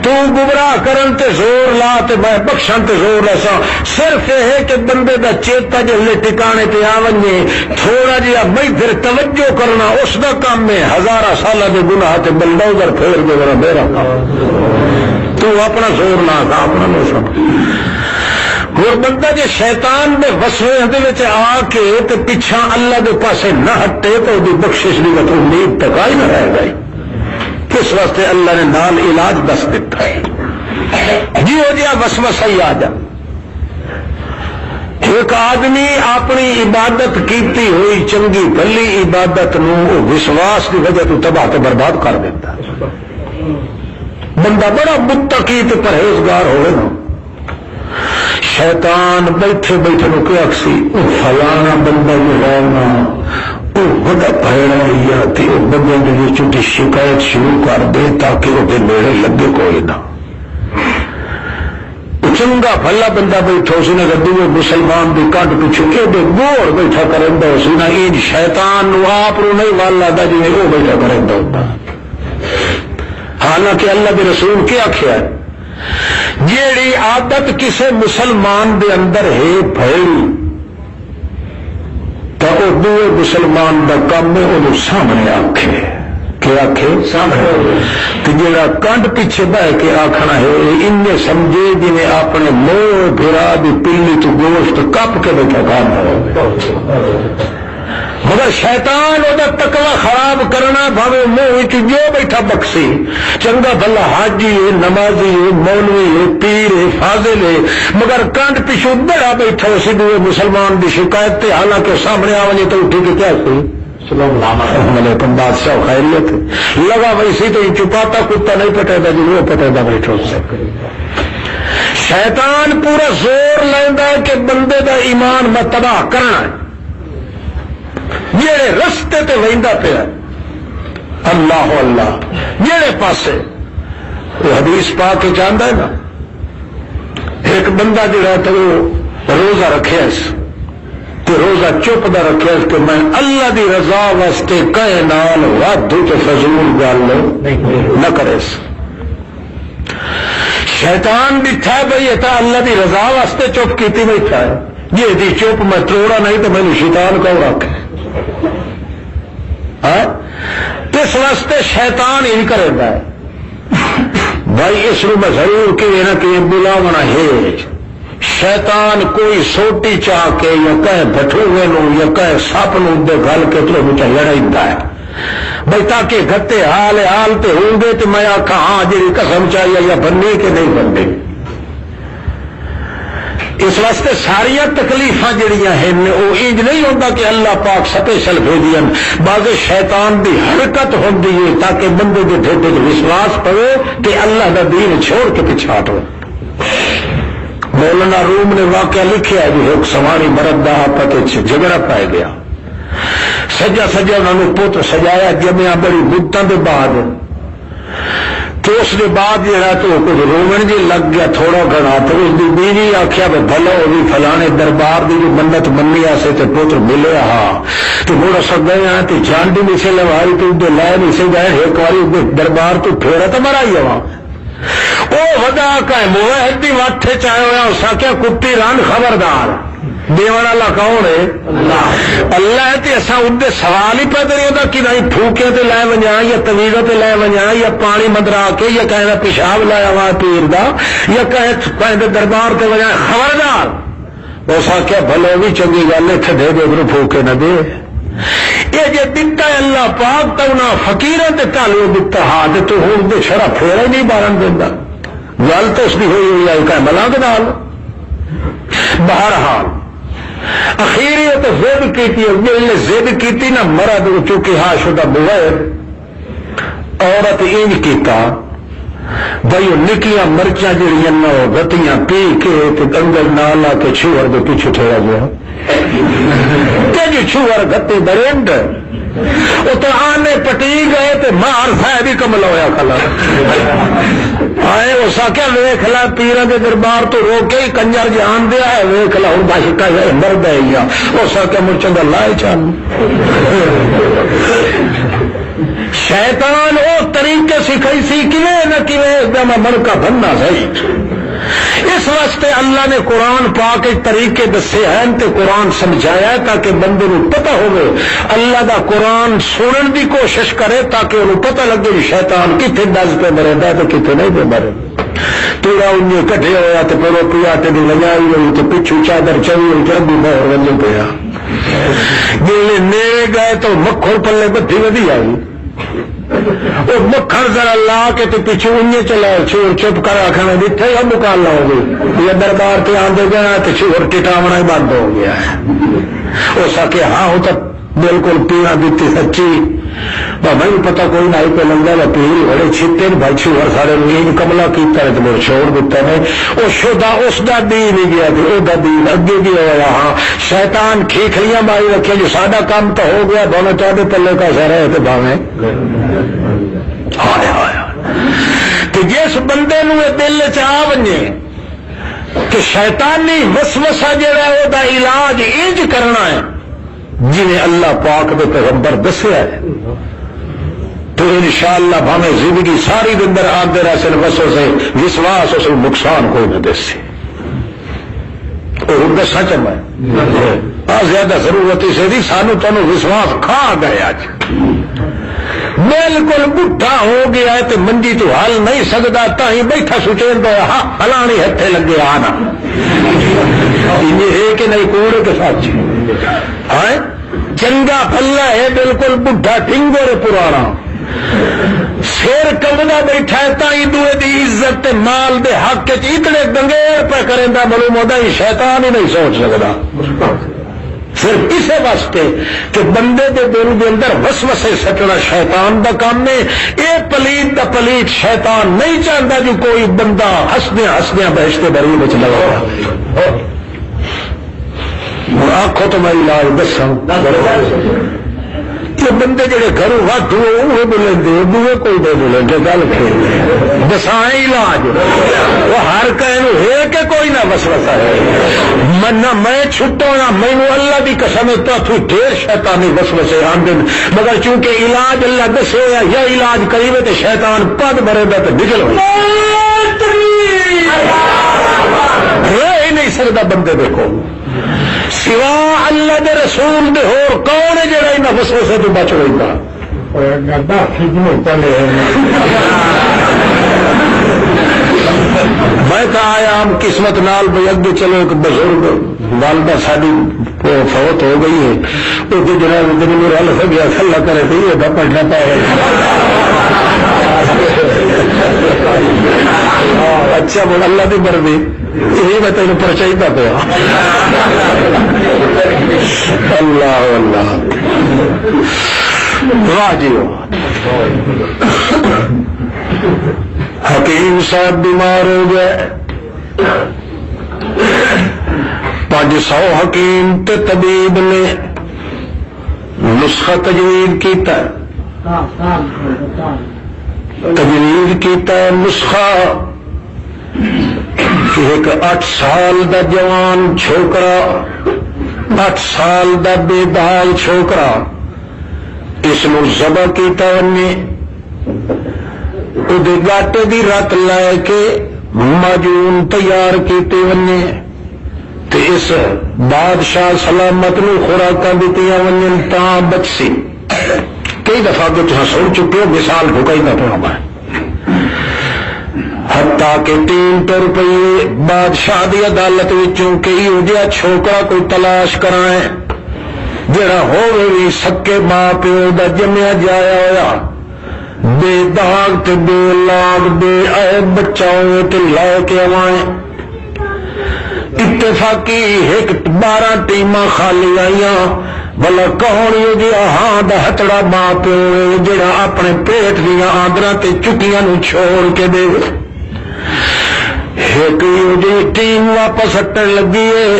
تو گمراہ کرن تے زور لا تے میں بخشن تے زور لسا صرف یہ ہے کہ بندے دا چیتا جلے ٹکانے تے آونجے تھوڑا جہا میں پھر توجہ کرنا اس دا کام میں ہزارہ سالہ دے گناہ تے بلڈوزر پھیر دے ذرا میرا تو اپنا زور لا تھا اپنا نو سب اور بندہ جی شیطان دے وسوسے دے وچ آ کے تے پیچھا اللہ دے پاسے نہ ہٹے تو دی بخشش دی تو امید تک ہی نہ رہ گئی اس واسطے اللہ نے نال علاج دس دیتا ہے جی ہو جیا وسوسہ ہی آ جا ایک آدمی اپنی عبادت کیتی ہوئی چنگی بھلی عبادت نو وشواس کی وجہ تو تباہ تو برباد کر دیتا ہے بندہ بڑا متقی تے پرہیزگار ہوئے نا شیطان بیٹھے بیٹھے نو کیا سی وہ فلانا بندہ لگانا وہ بڑا پہڑا یا تھی وہ بندے کی چھوٹی شکایت شروع کر دے تاکہ وہ میرے لگے کوئی نہ چنگا بھلا بندہ بیٹھا اس نے دوے مسلمان کی کنڈ پیچھے ایڈے گوڑ بیٹھا کرتا اس نے ان شیطان نو آپ نہیں وال لگتا جی وہ بیٹھا کرتا ہوتا حالانکہ اللہ کے رسول کیا آخیا جیڑی عادت کسے مسلمان دے اندر ہے بھائی تو وہ دوے مسلمان دا کام ہے وہ سامنے آکھے کہ آکھے سامنے تو جیڑا کنڈ پیچھے بہ کے آخنا ہے ان سمجھے جی میں اپنے منہ بھرا دی پلی تو گوشت کپ کے بیٹھا کھانا ہو مگر شیطان وہ تقوی خراب کرنا بھاوے منہ جو بیٹھا بخشی چنگا بھلا حاجی ہے نمازی ہے مولوی ہے پیر ہے فاضل ہے مگر کانڈ پیچھو بڑا بیٹھا اسی دوے مسلمان کی شکایت تے حالانکہ سامنے آوے تو اٹھی کے کیا سی السلام علیکم بادشاہ خیریت لگا ویسی تو چپاتا کتا نہیں پٹےدا جی وہ پٹےدا بیٹھا شیطان پورا زور لینا ہے کہ بندے دا ایمان میں تباہ کرنا ہے جیڑے رستے تے ویندا پیا اللہ اللہ جیڑے پاسے وہ حدیث پا کے جاندا ہے نا ایک بندہ جڑا تو روزہ رکھیا اس تے روزہ چپ نہ رکھے کہ میں اللہ دی رضا واسطے کہے نال وادو تو فضول گل نہ کرے. شیطان بیٹھا بھائی یہ اللہ دی رضا واسطے چپ کیتی بیٹھا ہے. یہ دی چپ میں توڑا نہیں تو مینوں شیطان کون رکھے. اس واسطے شیطان ہی کرے گا بھائی. اس میں ضرور کہ نہ کہ بلاونا ہے. شیطان کوئی سوٹی چاہ کے یا کہے بٹھوے نو یا کہے سپ نو دے گل کے تو مجھے لڑائیتا ہے بھائی تاکہ گھٹے حال تے ہوں گے تو میں آکھا ہاں جی قسم چاہیے یا بننے کے نہیں بننے. اس واسطے ساری تکلیفاں جڑیاں ہیں وہ انج نہیں ہوتا کہ اللہ پاک سپیشل بھیجین. بعض شیطان دی حرکت ہوندی ہے تاکہ بندے کے ڈھڈے میں وشواس پڑے کہ اللہ دا دین چھوڑ کے پیچھے ہٹو. مولانا روم نے واقعہ لکھا ہے جو ایک سواری مرد دا آپس جھگڑا پائے گیا. سجا انہوں نے پوتر سجایا جمیا بڑی مدتوں کے بعد تو اس کے بعد جہاں تو کچھ رومن جی لگ گیا تھوڑا گھنا. تو اس کی بیوی آخیا بھی بھلا وہ بھی فلانے دربار کی جو منت منی آسے تو پوتر ملے ہاں تو مڑ سک گئے ہیں تو جانڈی نہیں سے لوائی تو لے نہیں سے گئے ایک بار دربار تو پھیرا تو مرا ہی ہوا وہ ودا کا موہدی واٹھے چاہے ہوا اس کیا کتی رن خبردار دیوان اللہ کون ہے اللہ ہے. اصا ادھر سوال ہی پیدا نہیں ہوتا کہ نہیں پھوکے تے لے ونجا یا طویلوں تے لے ونجا یا پانی مدرا کے یا کہیں پیشاب لایا وا پیر دا یا کہیں دربار تے ونجا خبردار اس کیا بھلو بھی چنگی گل ہے دے دے پھوکے نہ دے. یہ جی دتا ہے اللہ پاک تو انہیں فقیراں تے تعلق دتا ہاں تو ہوں تو شرح پھیرا ہی نہیں بارن دینا. گل تو اس کی ہوئی آئی کہ ملا کے نال. بہرحال اخیری تو ضد کی ضد کی نہ مرد چونکہ ہاں شدہ بغیر عورت انج کیتا بھائی نکلیاں مرچاں جہاں گتیاں پی کے کنگل نہ لا کے چھوڑ کے پیچھے ٹھہرا گیا کہ چھوڑ گتی برنڈ وہ تو آنے پٹی گئے تو مار صاحب ہی کمل ہوا کلا آئے اس کیا ویخ لا پیروں کے دربار تو روکے ہی کنجر جان دیا ہے ویخ لا ہوں باشکا ہے مرد ہے یا اس کیا مجھ چنگا لائے چان. شیطان وہ طریقے سکھائی سی کیویں نہ کیویں میں من کا بننا صحیح. اس واسطے اللہ نے قرآن پاک ایک طریقے دسے ہیں تے قرآن سمجھایا ہے تاکہ بندے کو پتہ ہوئے اللہ دا قرآن سنن دی کوشش کرے تاکہ انہوں پتہ لگے کہ شیطان کتنے ڈز پہ مرے ہے تو کتنے نہیں پہ مرے. تیرا انہیں کٹھے ہوا تو پھر پیا تیری لگائی ہوئی تو پچھو چادر چوی ہوئی چل بھی بہت ولے پیا جی نیڑے گئے تو مکھن پلے بدھی ودی آئی وہ مکھن ذرا لا کے تو پیچھے انہیں چلا چور چپ کر آخر جتنے ہم مکان لاؤ گے یہ دربار سے آدھے گیا تو چور ٹٹامنا ہی بند ہو گیا ہے. وہ سکے ہاں وہ تو بالکل پیڑا دیتی سچی میں پتا کوئی نہ پہ لگا وا پیر بڑے چھتے بھائی چور سارے نیند کملا کیتا ہے تو چھوڑ دیتا ہے وہ شدہ اس کا دین ہی گیا وہ دین اگے بھی ہوا. ہاں شیطان کھیکھلیاں ماری رکھے جو سارا کام تو ہو گیا بھاوے تے پلے کا سر ہے تو بھاوے کہ جس بندے نو دل چاہ ونجے کہ شیطانی وسوسہ جڑا ہے وہ علاج انج کرنا ہے جنہیں اللہ پاک دے پیغمبر دسیا ہے تو انشاءاللہ بھاوے زندگی ساری دندر آدھے راسے وسوسے وشواس اس نقصان کوئی نہ دسے. اور دسا چاہتا ہے زیادہ ضرورت اسے دی سانو تمہیں وشواس کھا گئے اج بالکل بڈھا ہو گیا ہے تو منجی تو حل نہیں سکتا تھی بیٹھا سچین تو ہاں فلانی ہتھے لگے آنا ہے کہ نہیں کوڑے کے ساتھ چنگا پلا ہے بالکل بڈھا ٹنگو رے پرانا سیر کمنا بیٹھا ہے تھی دوے دی عزت مال دے حق اتنے دنگیر پہ کریں ملو مودا ہی شیطان ہی نہیں سوچ سکتا. صرف اسے واسطے کہ بندے دے دل کے اندر وسوسے سٹنا شیطان دا کام ہے. یہ پلیت دا پلیت شیطان نہیں چاہتا جو کوئی بندہ ہسدیا ہسدیا بہشتے بری بچ لگا. آخو تو میں علاج دساں یہ بندے جڑے گھروں وقت وہ بولیں دے دوے کوئی دے بولیں گے گل کھیل دسائیں علاج وہ ہر کہنو ہے کہ کوئی نہ وسوسہ ہے میں چھٹا نہ مینو اللہ کی قسم تو ڈھیر شیطانی وسوسے آندے مگر چونکہ علاج اللہ دسے یا علاج کریے تو شیطان پد مرے گا تو نکل رہ نہیں سکتا بندے دیکھو سوا اللہ دے رسول دے ہور کون ہے جڑا انہاں وسوسے تو بچ رہا میں کہا آیا ہم قسمت نال بھائی اگے چلو ایک بزرگ والدہ ساری فوت ہو گئی ہے وہ تو جناب رل ہو گیا اللہ کرے تو یہ پڑھنا پائے اچھا بول اللہ کی مرضی یہی میں تین پر چاہیے پیا اللہ اللہ واہ جی حکیم صاحب بیمار ہو گئے 500 حکیم تے طبیب نے نسخہ تجویز کیتا ہے نسخہ کہ ایک 8 سال دا جوان چھوکرا 8 سال دا بے داغ چھوکرا اس نو ذبح کیتا انہیں گاٹے دی رت لے کے ماجون تیار کیتے ونے تے اس بادشاہ سلامت نو خوراکاں دتیاں ونن تاں بچسی کئی دفعہ تو تساں سن چکے ہو مثال ٹھکائی نہ پڑا میں حتیٰ کہ 300 روپئے بادشاہ دی عدالت وچوں کئی ہو جہا چھوکرا کوئی تلاش کرائیں جڑا ہوے وی سکے ماں پیو دا جمیا جایا ہویا بے داغ تے بے لاگ بے عیب بچہ ہوئے تے لے کے آوائیں اتفاقی ایک 12 ٹیماں خالی آئیاں بلا کون یہ جی ہاں دا ہتڑا ماں پیو جڑا اپنے پیٹ دیا آندرا تے چکیاں نو چھوڑ کے دے ایک جی ٹیم واپس ہٹن لگی ہے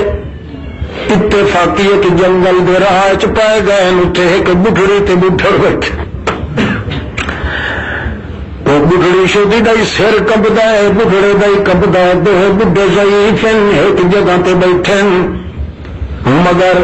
اتفاقی ایک جنگل دے راہ چ پائے گئے اتنے ایک بڈھڑی تے بڈھڑ بیٹھے وہ بڈھڑی شدی دا سر کمبدا ہے بڈھڑے دا کمبدا ہے دو بڈھے ضعیف ایک جگہ تے بیٹھے مگر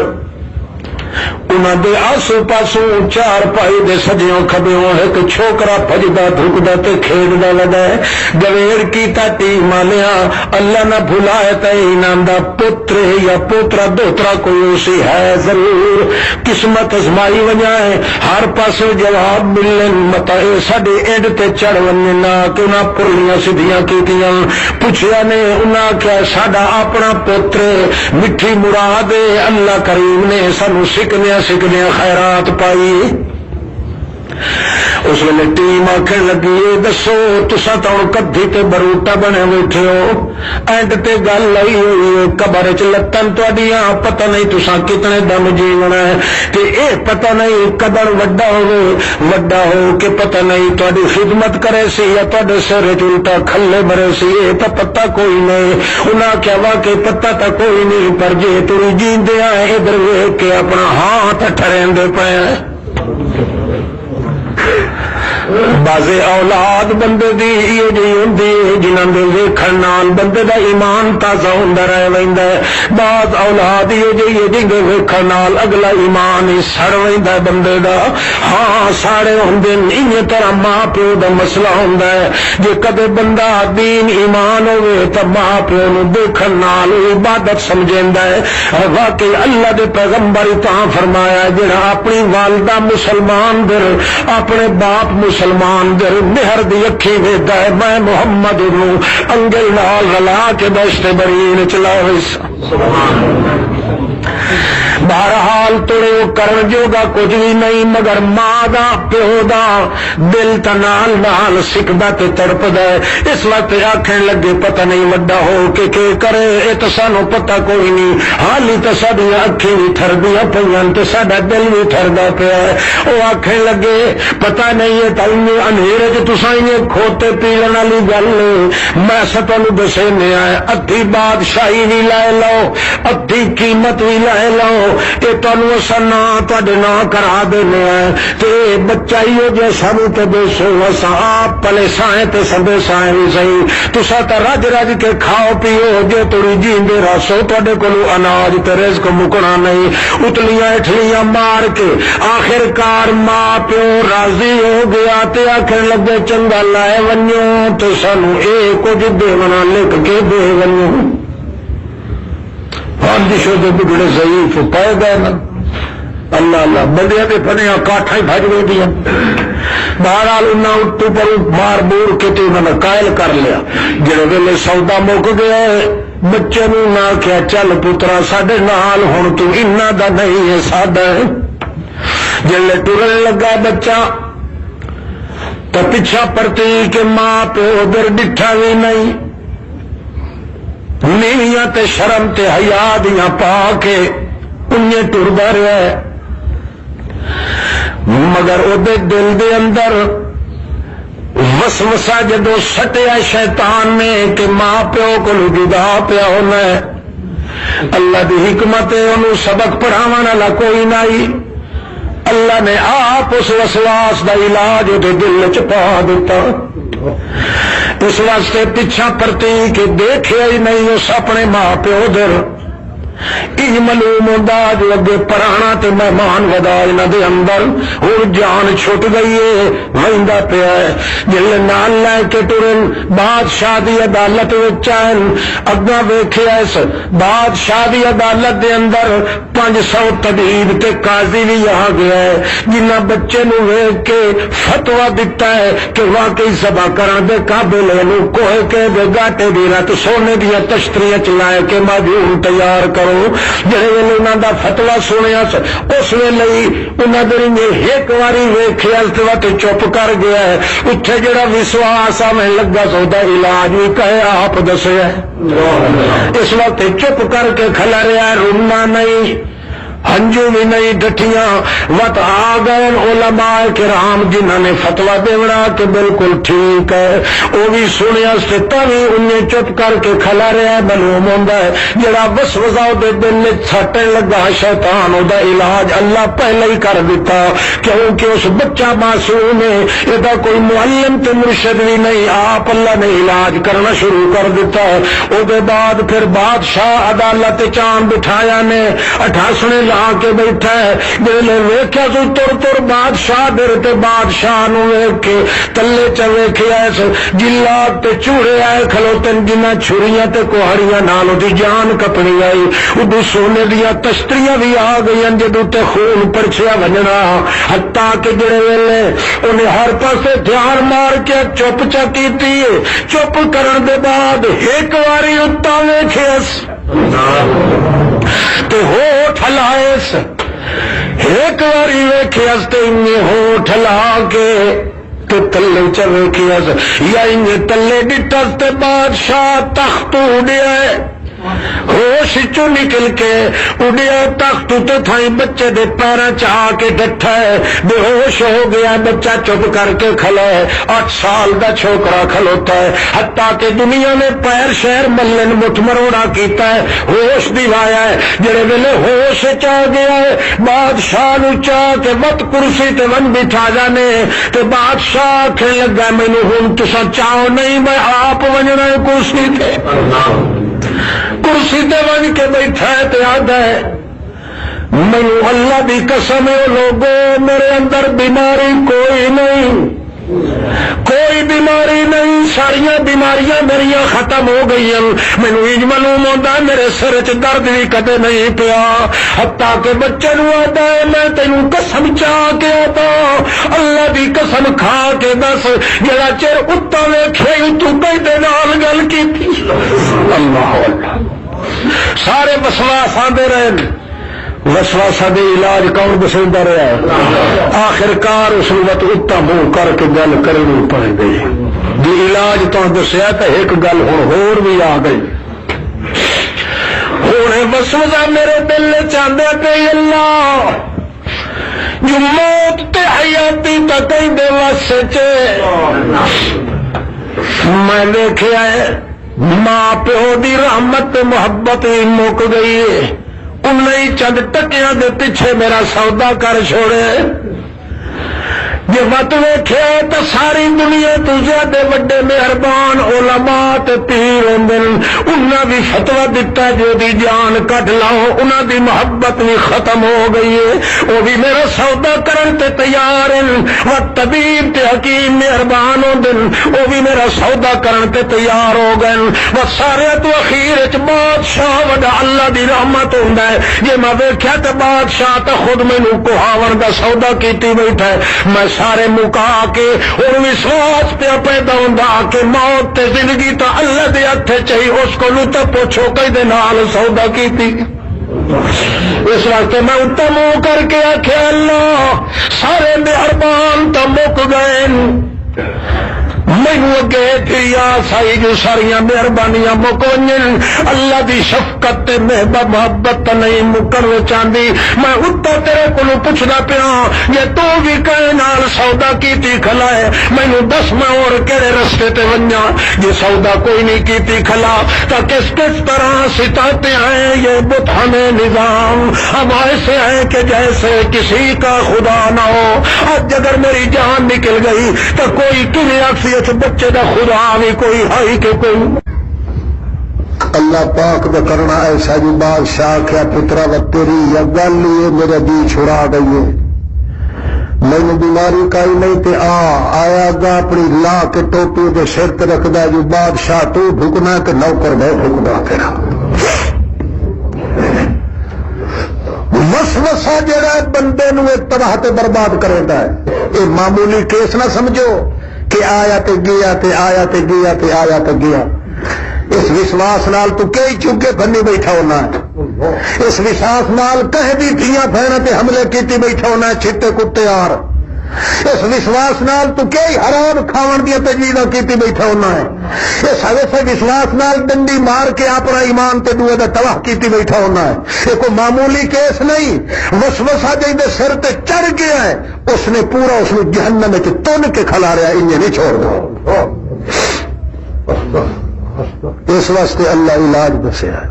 انہاں دے آسو پاسوں 4 پائی دے سجیوں کھبیوں ایک چھوکرا بھجدا دھکدا تے کھیڈدا لگا ہے گویڑ کیتا ٹیم والیا اللہ نہ بھلائے تے انہاں دا پتر یا پوترا دوترا کوئی اسی ہے ضرور قسمت ازمائی ونجائے ہر پاسوں جواب ملن متا اے ساڈے اینڈ تے چڑھ وننے نہ کہ انہاں پرلیاں سیدھیاں کیتیاں پوچھیا نے انہاں کیا ساڈا اپنا پتر مٹھی مراد اللہ کریم نے سانو سکھدیا خیرات پائی اس ویلے ٹیم آخر لگی دسو تسا تو کدھی تے بروٹا بنے بیٹھے ہو اینڈ تے گل آئی ہوئی قبر چ لتن تہاڈیاں پتہ نہیں تسا کتنے دم جیونا ہے تے اے پتہ نہیں قدر وڈا ہو کہ پتہ نہیں تہاڈی خدمت کرے سی یا تہاڈے سر وچ الٹا کھلے مرے سی اے تے پتہ کوئی نہیں انہاں کیا واقعی پتہ تا کوئی نہیں پر جے تری جیندیاں ادھر ویکھ کے اپنا ہاتھ ٹھریندے پئے بازے اولاد بندے دی یہ جی ہوندی جنہاں دے ویکھن نال بندے دا ایمان تازہ ہوندا رہ ویندا ہے بعض اولاد یہ جی دے ویکھن نال اگلا ایمان ہی سڑ ویندا ہے بندے دا ہاں ساڑے ہوندے انہی طرح ماں پیو دا مسئلہ ہوندا ہے جے کدے بندہ دین ایمان ہوے تے ماں پیو نو دیکھن نال عبادت سمجھیندا ہے واقعی اللہ دے پیغمبر تاں فرمایا جڑا اپنی والدہ مسلمان در اپنے باپ مسلمان در مہر دی اکھی ویدا ہے میں محمد نو انگل نال رلا کے دشت برین چلا بہرحال توڑے کرن جوگا کچھ بھی نہیں مگر ماں دا پیو دا دل تا نال نال سکدا تے تڑپدا ہے اس وقت آکھن لگے پتہ نہیں وڈا ہو کہ کرے اے تے سانو پتہ کوئی نہیں حالی تے ساڈی اکھیں وی تھردیاں پیاں تے ساڈا دل وی تھردا پیا ہے او آکھن لگے پتہ نہیں ہے تاں اندھیرے چ تساں یہ کھوتے پیلن والی گل میں تانوں دسے نے ادھی بادشاہی وی لے لو ادھی قیمت وی لے لو یہ تمہیں اصا نا تے نا کرا دینے تے بچہ ہی جو سانو تے دے سو اصا آپ پلے سائیں تے سدے سائیں بھی صحیح تسا تو رج رج کے کھاؤ پیو جے تڑی جیندے رسو تے کولو اناج تے رزق مکنا نہیں اتلیاں اٹھلیاں مار کے آخر کار ماں پیو راضی ہو گیا تے آخر لگے چنگا لائے ونیو تو سانو اے کچھ دیونا لکھ کے دے ونیو دشو کے بگڑے ضعیف پائے گئے نا اللہ اللہ بندے کے پنیا کاٹھا ہی بج گئی دیا بہرحال انہیں اتو پر مار مور کے تو انہوں نے قائل کر لیا جڑے ویلے سودا مک گیا بچے نو نہ کیا چل پترا ساڈے نال ہن تو انہاں دا نہیں ہے ساڈا ہے جلے ٹرن لگا بچہ تو پیچھا پرتی کہ ماں پیو ادھر ڈٹھا بھی نہیں نیویاں تے شرم تے حیا دیاں پا کے انہیں ٹردا رہا ہے مگر ادھے دل دے اندر وسوسہ جدو سٹیا شیطان نے کہ ماں پیو کو جدا پیا ہونا ہے اللہ دی حکمت انہوں سبق پڑھاون والا کوئی نہیں اللہ نے آپ اس وسواس دا علاج ادھے دل چ پا دیتا اس واسطے پیچھا پرتی کہ دیکھے ہی نہیں اس اپنے ماں پیو در انج معلوم ہوتا جو اگے پرانا تے مہمان ودا انہاں دے اندر ہن جان چھٹ گئی ہے ویندا پیا ہے جل نال لے کے ٹرن بادشاہ دی عدالت وچ آئن اگا ویکھیا اس بادشاہ دی عدالت دے اندر 500 طبیب تے قاضی بھی آ گیا ہے جنہاں بچے نو ویکھ کے فتوا دیتا ہے کہ واقعی ذبح کرن دے قابل ہے نو کوہ کے دے گاٹے دی رات سونے دی تشتریاں چلائے کے معجون تیار کرو جڑے ویلے انہاں دا فتوا سنیا اس ویلے انہاں دے ایک واری ویکھیا تے چپ کر گیا ہے اتھے جڑا وشواس میں لگا سودا علاج بھی کہے آپ دسیا اس وقت چپ کر کے کھلا رہا رونا نہیں ہنجو بھی نہیں ڈٹیاں وت آ گئے علماء کرام جنہوں نے فتوا دیونا کہ بالکل ٹھیک ہے وہ بھی سنیا ستا بھی انہیں چپ کر کے کھلا رہا ہے معلوم ہوتا ہے جڑا وسوسہ دے دل میں سٹن لگا شیطان دا علاج اللہ پہلے ہی کر دیتا کیونکہ اس بچہ معصوم ہے یہ کوئی معلم تے مرشد بھی نہیں آپ اللہ نے علاج کرنا شروع کر دیتا ہے او دے بعد پھر بادشاہ عدالت چاند بٹھایا نے 88 لا کے بیٹھا ہے جلے ویکھیا سو تر تر بادشاہ در تے بادشاہ نو ویکھ کے تلے چ ویکھیا اس جلات تے چوڑے آئے کھلوتن جنہ چھریاں تے کوہڑیاں نال دی جان کپنی آئی ادو سونے دیاں تشتریاں بھی آ گئی جدوں تے خون پرچیا ونجنا حتیٰ کہ جڑے ویلے انہیں ہر پاسے دھیان مار کے چپ چا کیتی چپ کرن دے بعد ایک واری اتا ویکھیس تے ہوٹھ ہلائیس ایک واری ویکھیس تے انہیں ہوٹھ ہلا کے تے تلے چ ویکھیس یا انہیں تلے ڈٹس تے بادشاہ تخت اڑیا ہے ہوش چو نکل کے اڑیا تخت تے تھائی بچے دے پیراں چاہ کے ڈٹھا ہے بے ہوش ہو گیا بچہ چپ کر کے کھلا ہے 8 سال دا چھوکرا کھلوتا ہے حتیٰ کہ دنیا نے پیر شہر ملن مٹھ مروڑا کیتا ہے ہوش دلایا ہے جڑے ویلے ہوش چاہ گیا ہے بادشاہ نو چاہ کے مت کرسی تے ون بٹھا جانے تے بادشاہ آکھن لگا مینوں ہن تساں چاہو نہیں میں آپ ونجنا کرسی تے کرسی تے ون کے بیٹھا ہے تے آدھا ہے مینوں اللہ دی قسم ہے لوگوں میرے اندر بیماری کوئی نہیں کوئی بیماری نہیں ساریاں بیماریاں میریاں ختم ہو گئی مینوں انج معلوم ہوتا میرے سر چ درد بھی کدے نہیں پیا حتیٰ کہ بچے نو آتا ہے میں تینوں قسم چاہ کے آتا اللہ دی قسم کھا کے دس جڑا چر اتا ویکھے تو کہتے نال گل کیتی اللہ سارے وسواس آندے رہے وسواسہ دے علاج کون دسیندا رہا ہے آخر کار اس وقت اتا منہ کر کے گل کرنی پڑ گئی جی علاج تو دسیا تو ایک گل ہور بھی آ گئی ہوں وسوسہ میرے دل چاہتے پہ اللہ جو موت تے حیاتی تک دے واسطے میں دیکھا ہے ماں پیو دی رحمت محبت مک گئی ہے انہیں چند ٹکیاں دے پیچھے میرا سودا کر چھوڑے جی مت ویکھیا تو ساری دنیا تو زیادہ وڈے مہربان علماء تے پیر ہوندے انہاں بھی فتوی دتا جو دی جان کٹ لاؤ انہاں دی محبت بھی ختم ہو گئی ہے وہ بھی میرا سودا کرن تے تیار ہیں وہ طبیب تے حکیم مہربان ہوندے وہ بھی میرا سودا کرن تے تیار ہو گئے وہ سارے تو اخیر وچ بادشاہ وڈا اللہ دی رحمت ہوندا ہے جے میں ویکھیا تے بادشاہ تے خود مینوں کوہاون دا سودا کیتی بیٹھا ہے میں سارے مکا کے اور وشواس پہ پیدا ہوندا کہ موت تے زندگی تو اللہ دے ہتھ چاہیے اس کو تو پوچھو کئی نال سودا کیتی اس واسطے میں اتنا منہ کر کے آخیا اللہ سارے مہربان تو مک گئے مینو اگے پھر آس آئی جو ساریا مہربانیاں مکوئیں اللہ دی شفقت تے محبت نہیں مکن چاہتی میں اتنا تیرے کو پوچھنا پیا جی تو بھی کہے نال سودا کیتی کھلا ہے مینو دس میں اور کہڑے رستے تے ونجا جی سودا کوئی نہیں کیتی کھلا تو کس طرح ستاتے ہیں یہ بتانے نظام ہم ایسے ہیں کہ جیسے کسی کا خدا نہ ہو آج اگر میری جان نکل گئی تو کوئی تمہیں اکثیت بچے دا خدا بھی کوئی ہے کہ کوئی اللہ پاک دا کرنا ایسا جو بادشاہ کیا پترا و تیری یا گل لیے میرے دی چھڑا گئی ہے میں بیماری کائی نہیں تے آیا گا اپنی لا کے ٹوپی دے سر تے رکھدا جو بادشاہ تو ڈھکنا کہ نوکر میں ڈھکنا تیرا وسوسہ جڑا بندے نو تباہ تے برباد کریندا ہے اے معمولی کیس نہ سمجھو کہ آیا تے گیا تے آیا تے گیا تے آیا تے گیا اس وشواس نال تو کئی چوکے بنی بیٹھا ہونا ہے اس وشواس نال کہیں بھی دھیاں بہناں تے حملے کیتی بیٹھا ہونا ہے چھٹے کتے آر اس وشواس نال تو کئی حرام کھاون دیا تجویزاں کیتی بیٹھا ہونا ہے اس ایسے وشواس نال ڈنڈی مار کے اپنا ایمان تے دوے دا تباہ کیتی بیٹھا ہونا ہے یہ کوئی معمولی کیس نہیں وسوسہ جے دے سر تے چڑھ گیا ہے اس نے پورا اس نے جہنم وچ تن کے کھلا رہا انہیں نہیں چھوڑ دو اس واسطے اللہ علاج دسیا ہے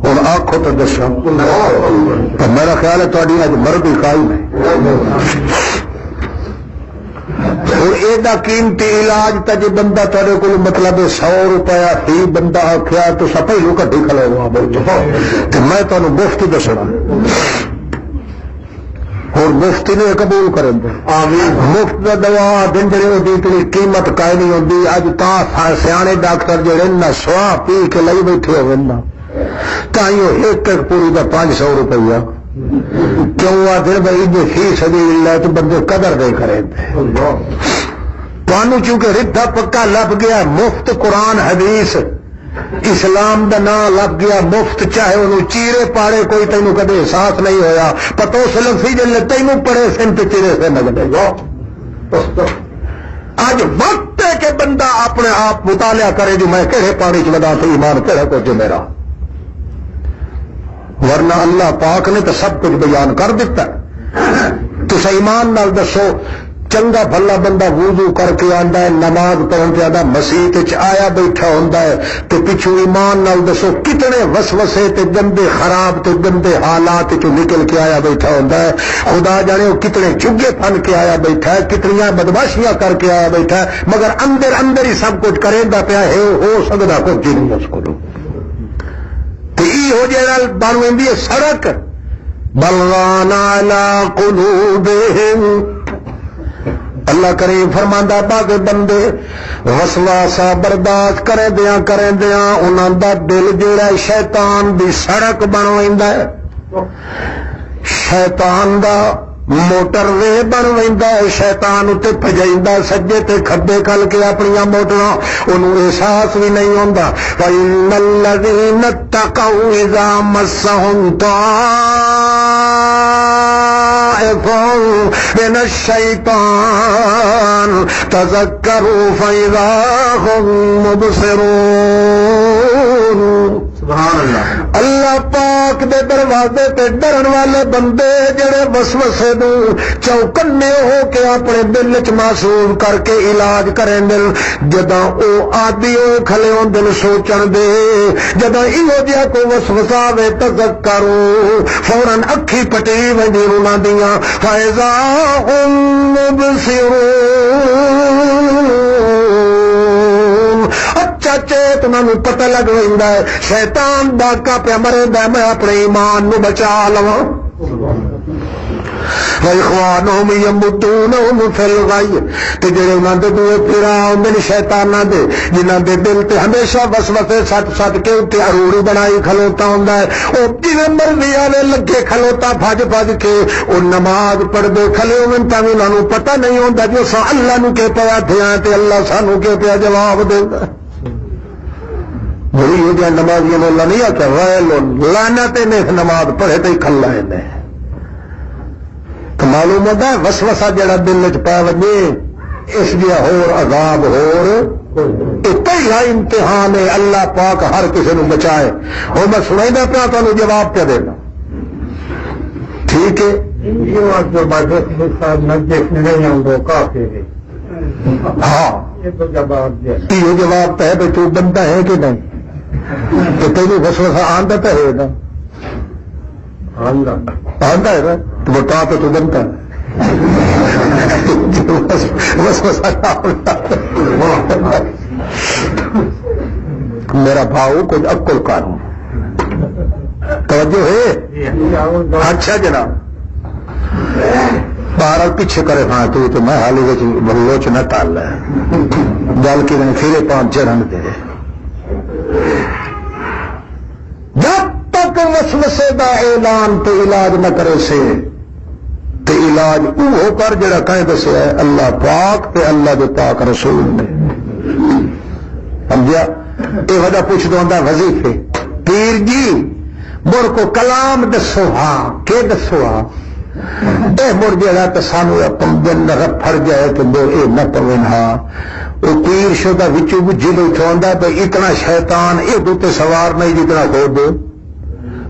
ہوں آخو تو دسا میرا خیال ہے تاری اج مرد ہی قائم ہے اور ایڈا قیمتی علاج تا جی بندہ تھوڑے کو مطلب 100 روپیہ فی بندہ آخیا تو سب پہلو کٹی کھلے ہوا تو میں تمہیں مفت دسنا اور مفتی نے قبول کریں مفت دوا دن جڑے قیمت کائی نہیں ہوتی اج تا سیانے ڈاکٹر جڑے نہ سواہ پی کے لئی بیٹھے ہوئے نا تائیوں ایک پوری کا 500 روپیہ کیوں آخر بھائی جو فی سبیل اللہ تو بندے قدر نہیں کریں تمہوں چونکہ ردا پکا لب گیا مفت قرآن حدیث اسلام دا نام لگ گیا مفت چاہے انہوں چیرے پاڑے کوئی تینوں کدے احساس نہیں ہویا پتو سلفی جلے تینوں پڑے سن تے چیرے سے لگتے آج وقت ہے کہ بندہ اپنے آپ مطالعہ کرے جو میں کہڑے پانی چ لگا تو ایمان کہڑا کچھ میرا ورنہ اللہ پاک نے تو سب کچھ بیان کر دیتا تو ایمان نال دسو چنگا بھلا بندہ وضو کر کے آندا ہے نماز پڑھن تے آندا مسجد آیا بیٹھا ہوندا ہے تے پچھو ایمان نال دسو کتنے وسوسے تے گندے خراب تے گندے حالات چوں نکل کے آیا بیٹھا ہوندا ہے خدا جانے وہ کتنے چگے پھن کے آیا بیٹھا ہے کتنیاں بدماشیاں کر کے آیا بیٹھا ہے مگر اندر اندر ہی سب کچھ کریندا پیا ہے ہو سکدا کچھ نہیں اس کو تے ای ہو جے بن ویندی ہے سڑک بلغان علی قلوبہم اللہ کریم فرماندا باقی بندے وسواسہ برداشت کرے دیاں انہاں دا دل جڑا شیطان دی سڑک بن ویندا ہے شیطان دا موٹر وے بن ویندا ہے شیطان اتے بھجائندا سجے تے کھبے کل کے اپنی موٹراں انہوں احساس بھی نہیں ہوندا وَإِنَّ الَّذِينَ اتَّقَوْا إِذَا مَسَّهُمْ من الشيطان تذكروا فإذا هم مبصرون سبحان اللہ اللہ پاک دے دروازے تے ڈرن والے بندے جڑے وسوسے نو چوکنے ہو کے اپنے دل چ محسوس کر کے علاج کریں دل جداں او آدی او کھلے ہون دل سوچن دے جداں ایہو جہا کوئی وسوسہ آوے تذکروا فوراً اکھی پٹی ویندی انہاں دیاں فائزا ہم مبصرون اچھا چیت انہوں پتہ لگ رہا ہے شیطان ڈاکا پہ مرے میں اپنے ایمان نو بچا لواں وَإِخْوَانُهُمْ يَمُدُّونَهُمْ فِي الْغَيِّ تے جڑے انہاں دے دوے پھرا ہوندے نے شیطاناں دے جنہاں دے دل تے ہمیشہ وسوسے سٹ کے اوتے اروڑی بنائی کھلوتا ہوندا ہے او جویں مرضی والے لگے کھلوتا بھج کے او نماز پڑھ دے کھلے ہون تاں انہاں نوں پتہ نہیں ہوندا جو سا اللہ نوں کہ پیا تھیا تے اللہ سانوں کہ پیا جواب دیندا بڑی ہو جائے نمازیاں نوں اللہ نہیں آکھیا ویل لعنت نے نماز پڑھے تے کھلا ہے تو معلوم ہوتا ہے وسوسہ جڑا دل چ پا وجے اس لئے ہور عذاب ہور پہلا امتحان ہے اللہ پاک ہر کسی نو بچائے وہ میں سنائینا پیا تو جواب پہ دینا ٹھیک ہے ہاں یہ جواب تو ہے بھائی تو بنتا ہے کہ نہیں تو تینوں وسوسہ آندا تو ہے نا آندا ہے نا تو بتا تو بنتا ہے میرا بھاؤ کچھ عقل کاروں توجہ ہے اچھا جناب باہر پیچھے کرے ہاں تو میں حالی بلوچ نہ ٹال ہے گل کی پھرے پانچ چڑھن دے جب تک وسوسے دا اعلان تو علاج نہ کرے سے تے علاج وہ کر جڑا کہیں دسیا ہے اللہ پاک تے اللہ دے پاک رسول نے سمجھا یہ وجہ پوچھ دو وظیفے پیر جی مر کو کلام دسو ہاں کہ دسو ہاں اے مر جڑا تو سانو دن پھڑ جائے تو مر اے نہ پوے ہاں وہ پیر شدہ وچوں بجھی بیٹھا ہوندا بھئی اتنا شیطان اے دوتے سوار نہیں جتنا خود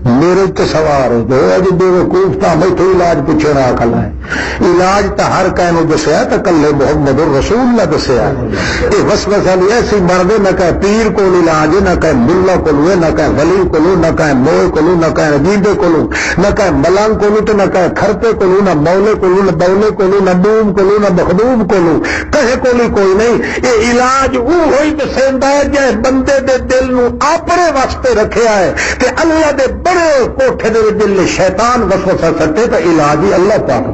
میرے تے سوار ہے جو اج بے وقوف تا میں تو علاج پوچھے نہ کلا ہے علاج تا ہر کائنو دسیا تے کلے محمد رسول اللہ دسیا اے وسوسہ نہیں ایسی مرد نہ کہ پیر کو علاج نہ کہ ملا کو نہ کہ ولی کو نہ کہ موئے کو نہ کہ عجیبے کو نہ کہ ملنگ کو تو نہ کہ کھرپے کو نہ مولے کو نہ بولے کو نہ ڈوم کو نہ مخدوم کو کہے کوئی نہیں اے علاج وہ ہوئی دسیندا ہے جے بندے دے دل نو اپنے واسطے رکھیا ہے تے اللہ دے بڑے کوٹھے دے دل شیطان وسوسہ سٹے تو علاج ہی اللہ پاک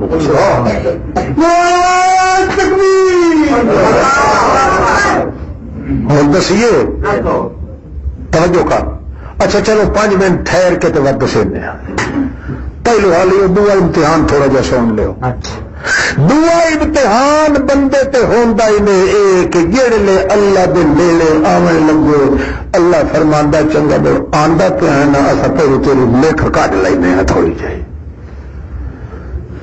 ہوں دسیے توجہ کا اچھا چلو 5 منٹ ٹھہر کے تو وقت سے پہلو حال دعا امتحان تھوڑا جا سن لو دعا امتحان بندے تے ہوندا ہی نے ایک جڑے اللہ دے نیڑے آون لگو اللہ فرماندا چنگا دے آندا تے ہے نا اسا پہلے تیری لکھ کڈ لینے ہاں تھوڑی جائی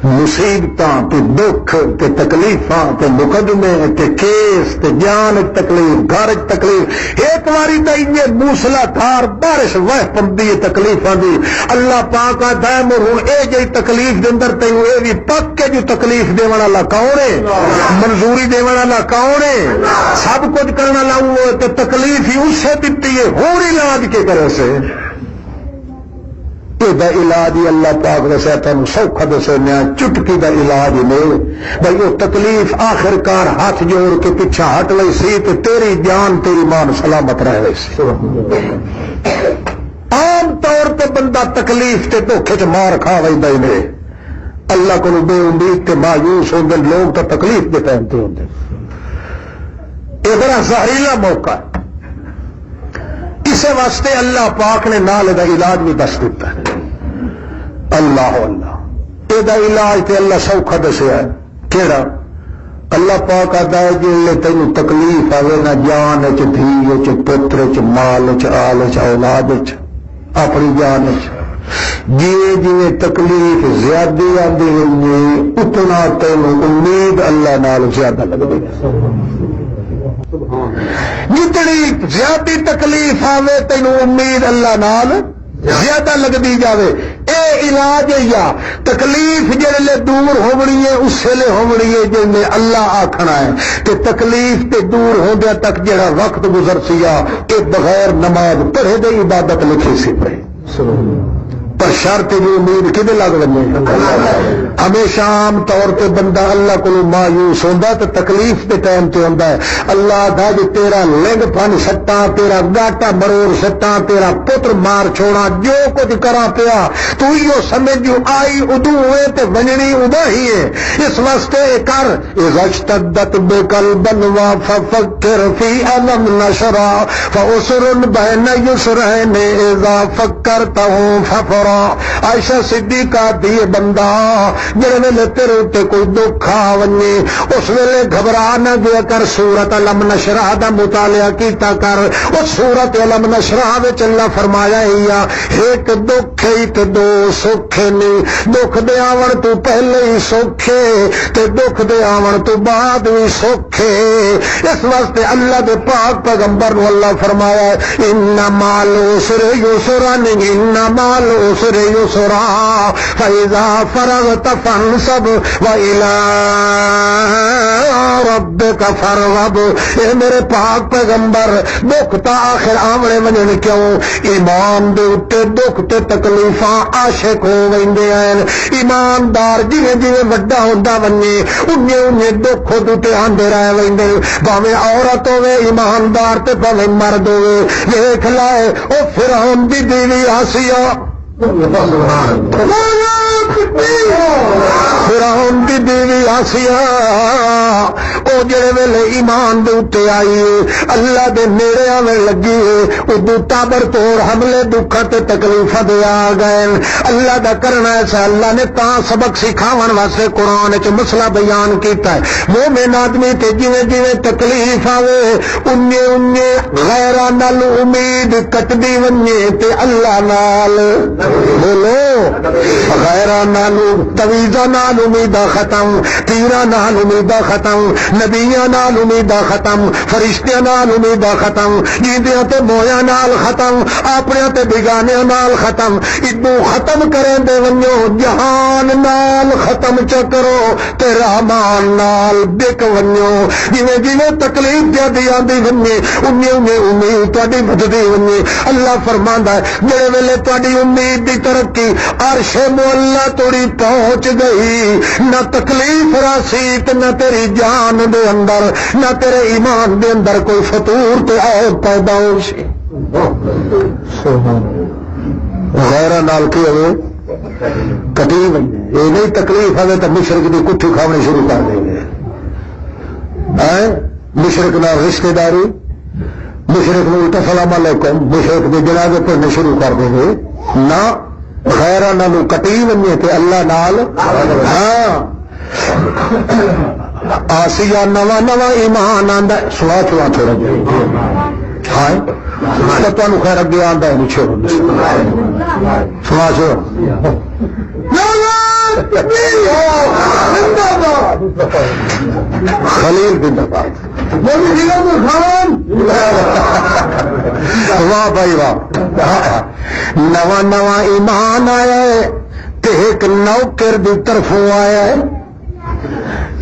مصیبتاں تے دکھ تے تکلیفاں تے مقدمے تے کیس تے جان تکلیف گھر تکلیف ایک واری تے یہ موسلا دھار بارش وہ پندی تکلیفاں دی اللہ پاک آتا ہے ہن اے جئی تکلیف دے اندر تے اے وی پک کے جو تکلیف دیون والا کون ہے منظوری دیون والا کون ہے سب کچھ کرن والا وہ تے تکلیف ہی اسے دتی ہے ہور علاج کے کرے سے دا علاج ہی اللہ پاک دسیا تمہیں سوکھا دسے نیا چٹکی دا علاج نہیں بھائی وہ تکلیف آخر کار ہاتھ جوڑ کے پیچھا ہٹ لئی سی تو تیری جان تیری مان سلامت رہ گئی سی عام طور پہ بندہ تکلیف تے دھوکھے چ مار کھا ویندا ہی نہیں اللہ کو بے امید تے مایوس ہوندے لوگ تو تکلیف دے ٹائم تے ہوندے یہ بڑا زہریلا موقع ہے اسے واسطے اللہ پاک نے نال دا علاج بھی دس دیتا ہے اللہ اللہ یہ دا علاج تے اللہ سوکھا دسیا ہے کیڑا اللہ پاک آتا ہے جی تینوں تکلیف آئے نہ جان چ دھی چ پتر چ مال چ آل چ اولاد چ اپنی جان چ جی جی تکلیف زیادہ آتی ہوئی اتنا تینوں امید اللہ نال زیادہ لگتی ہے جتنی زیادہ تکلیف آوے تینوں امید اللہ نال زیادہ لگتی جاوے. اے علاج یا تکلیف جڑے دور ہونی ہے اس ویلے ہونی ہے جن اللہ آکھنا ہے کہ تکلیف تے دور ہوندیا تک جڑا وقت گزر سیا کہ بغیر نماز پڑھے دے عبادت لکھی سی پڑے. پر شرط بھی امید کدے لگ بنے. ہمیشہ عام طور پہ بندہ اللہ کو مایوس ہوتا تو تکلیف کے ٹائم تے ہوتا ہے. اللہ دا جو تیرا لنگ پن سٹا تیرا گاٹا مروڑ سٹا تیرا پتر مار چھوڑا جو کچھ کرا پیا تو یہ سمجھ آئی ادو ہوئے تے ونجنی ادا ہی ہے. اس واسطے کر اذا اشتدت بقلب ففکر فی علم نشرا فاسر بین یسرین اذا فکرتہم ففر. عائشہ صدیقہ دی بندہ جڑے ویلے تیرے تے کوئی دکھ آ ونجے اس ویلے گھبرا نہ گیا کر. سورت علم نشرح دا مطالعہ کیتا کر. اس سورت علم نشرح وچ اللہ فرمایا ہے ایک دکھ تے دو سکھ نہیں. دکھ دے آون تو پہلے ہی سوکھے تے دکھ دے آون تو بعد بھی سوکھے. اس واسطے اللہ دے پاک پیغمبر نو اللہ فرمایا انما العسر یسرا انما العسر یسرا فاذا فرغت فانصب والى ربک فرغب. اے میرے پاک پیغمبر دکھ تا آخر آمنے ونجن کیوں؟ ایمان دے اتے دکھ تے تکلیفاں عاشق ہو ویندے ہیں. ایماندار جویں جویں وڈا ہوندا ونجے اُنہیں اُنہیں دکھ تے آندے رہ ویندے. بھاویں عورت ہوے ایماندار تے بھاویں مرد ہوے. ویکھ لائے او فرعون دی بیوی آسیہ فرعون دی بیوی آسیہ او جڑے ویلے ایمان دے اتے آئی اللہ دے نیڑے آویں لگی ادو تابر توڑ حملے دکھا تے تکلیفاں دے آ گئے. اللہ دا کرنا ایسا اللہ نے تاں سبق سکھاون واسطے قرآن وچ مسئلہ بیان کیتا ہے. مومن آدمی تے جویں جویں تکلیف آوے انہیں انہیں غیراں نال امید کٹدی ونجے تے اللہ نال بولو غیراں نال تویزاں نال امیداں ختم تیراں نال امیداں ختم نبیاں نال امیداں ختم فرشتیاں نال امیداں ختم جیندیاں تے مویاں نال ختم اپنے تے بیگانیاں نال ختم. ادو ختم کریں دے ونجو جہان نال ختم چکرو تے رحمان نال بک ونجو. جویں جویں تکلیف جدی آندی ونجے انہیں انہیں امید تہاڈی ودھدی ونجے. اللہ فرماندا ہے جڑے ویلے تہاڈی امید دی ترقی عرش مولا توڑی پہنچ گئی نہ تکلیف راسی تے نہ تیری جان دے اندر نہ تیرے ایمان دے اندر کوئی فطور تے عیب پیدا ہو سی. غیرہ نال کی ہوئے کٹی بن یہ نہیں تکلیف آئے تو مشرق کی کٹھی کھانے شروع کر دیں گے. مشرق نال رشتے داری مشرق میں الٹا سلام علیکم مشرق کے جنازے پڑھنے شروع کر دیں گے. نہ غیرہ نالو کٹی بنیے تے اللہ نال. ہاں آسیہ نواں نواں ایمان آندا سوا چوا تھوڑا جہا ہاں تو تمہیں خیر اگے آندا ہے نیچے سوا چو خلیل بن خان واہ بھائی واہ. نواں نواں ایمان آیا ہے تے ایک نوکر دی طرفوں آیا ہے.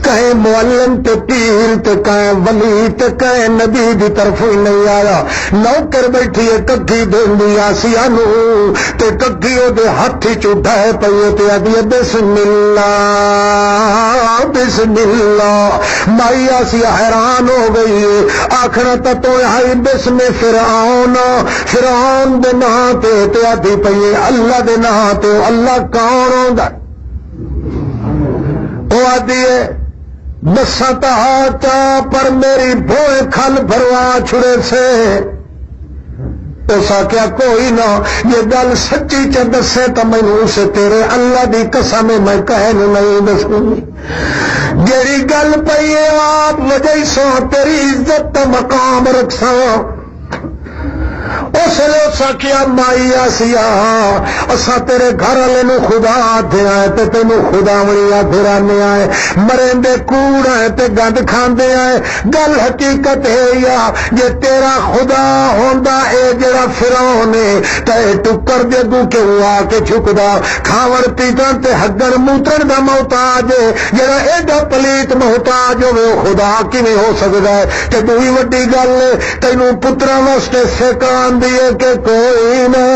کہیں معلم تے پیر تے کہیں ولی تے کہیں نبی دی طرفوں ہی نہیں آیا. نوکر بیٹھی ہے کگھی دیندی آسیہ نو تے کگھی او دے ہاتھ وچ اٹھائے پئی تے آدھی بسم اللہ بسم اللہ. مائی آسیہ حیران ہو گئی آخر تو ہائی بسم فرعون فرعون دے نام تے آدھی پئی اللہ دے نام تے اللہ کون ہوندا وہ آدھی ہے دساں تا پر میری بھوئے کھل بھروا چھڑے سے. اس آخیا کوئی نہ یہ گل سچی چ دسے تو مینوں اسے تیرے اللہ دی قسم میں کہن نہیں دسوں جیڑی گل پئی ہے آپ وجہ سو تیری عزت مقام رکھساں. اس لیے اس کیا مائی آسیا اسا تیرے گھر والے نو خدا آتے آئے تے تینوں خدا وڑی آتے رانے آئے مرندے کوڑ آئے تے گند کھاندے آئے گل حقیقت ہے یا جے تیرا خدا ہوندا اے جڑا فرعون ہے تے ٹکر دے گو کہ وہ آ کے جھکدا کھاون پیتن تے ہگن موترن دا محتاج ہے جڑا ایڈا پلیت محتاج ہوے خدا کیویں ہو سکدا ہے تے دوئی وڈی گل تینوں پتراں واسطے سکان دیے کہ کوئی نہ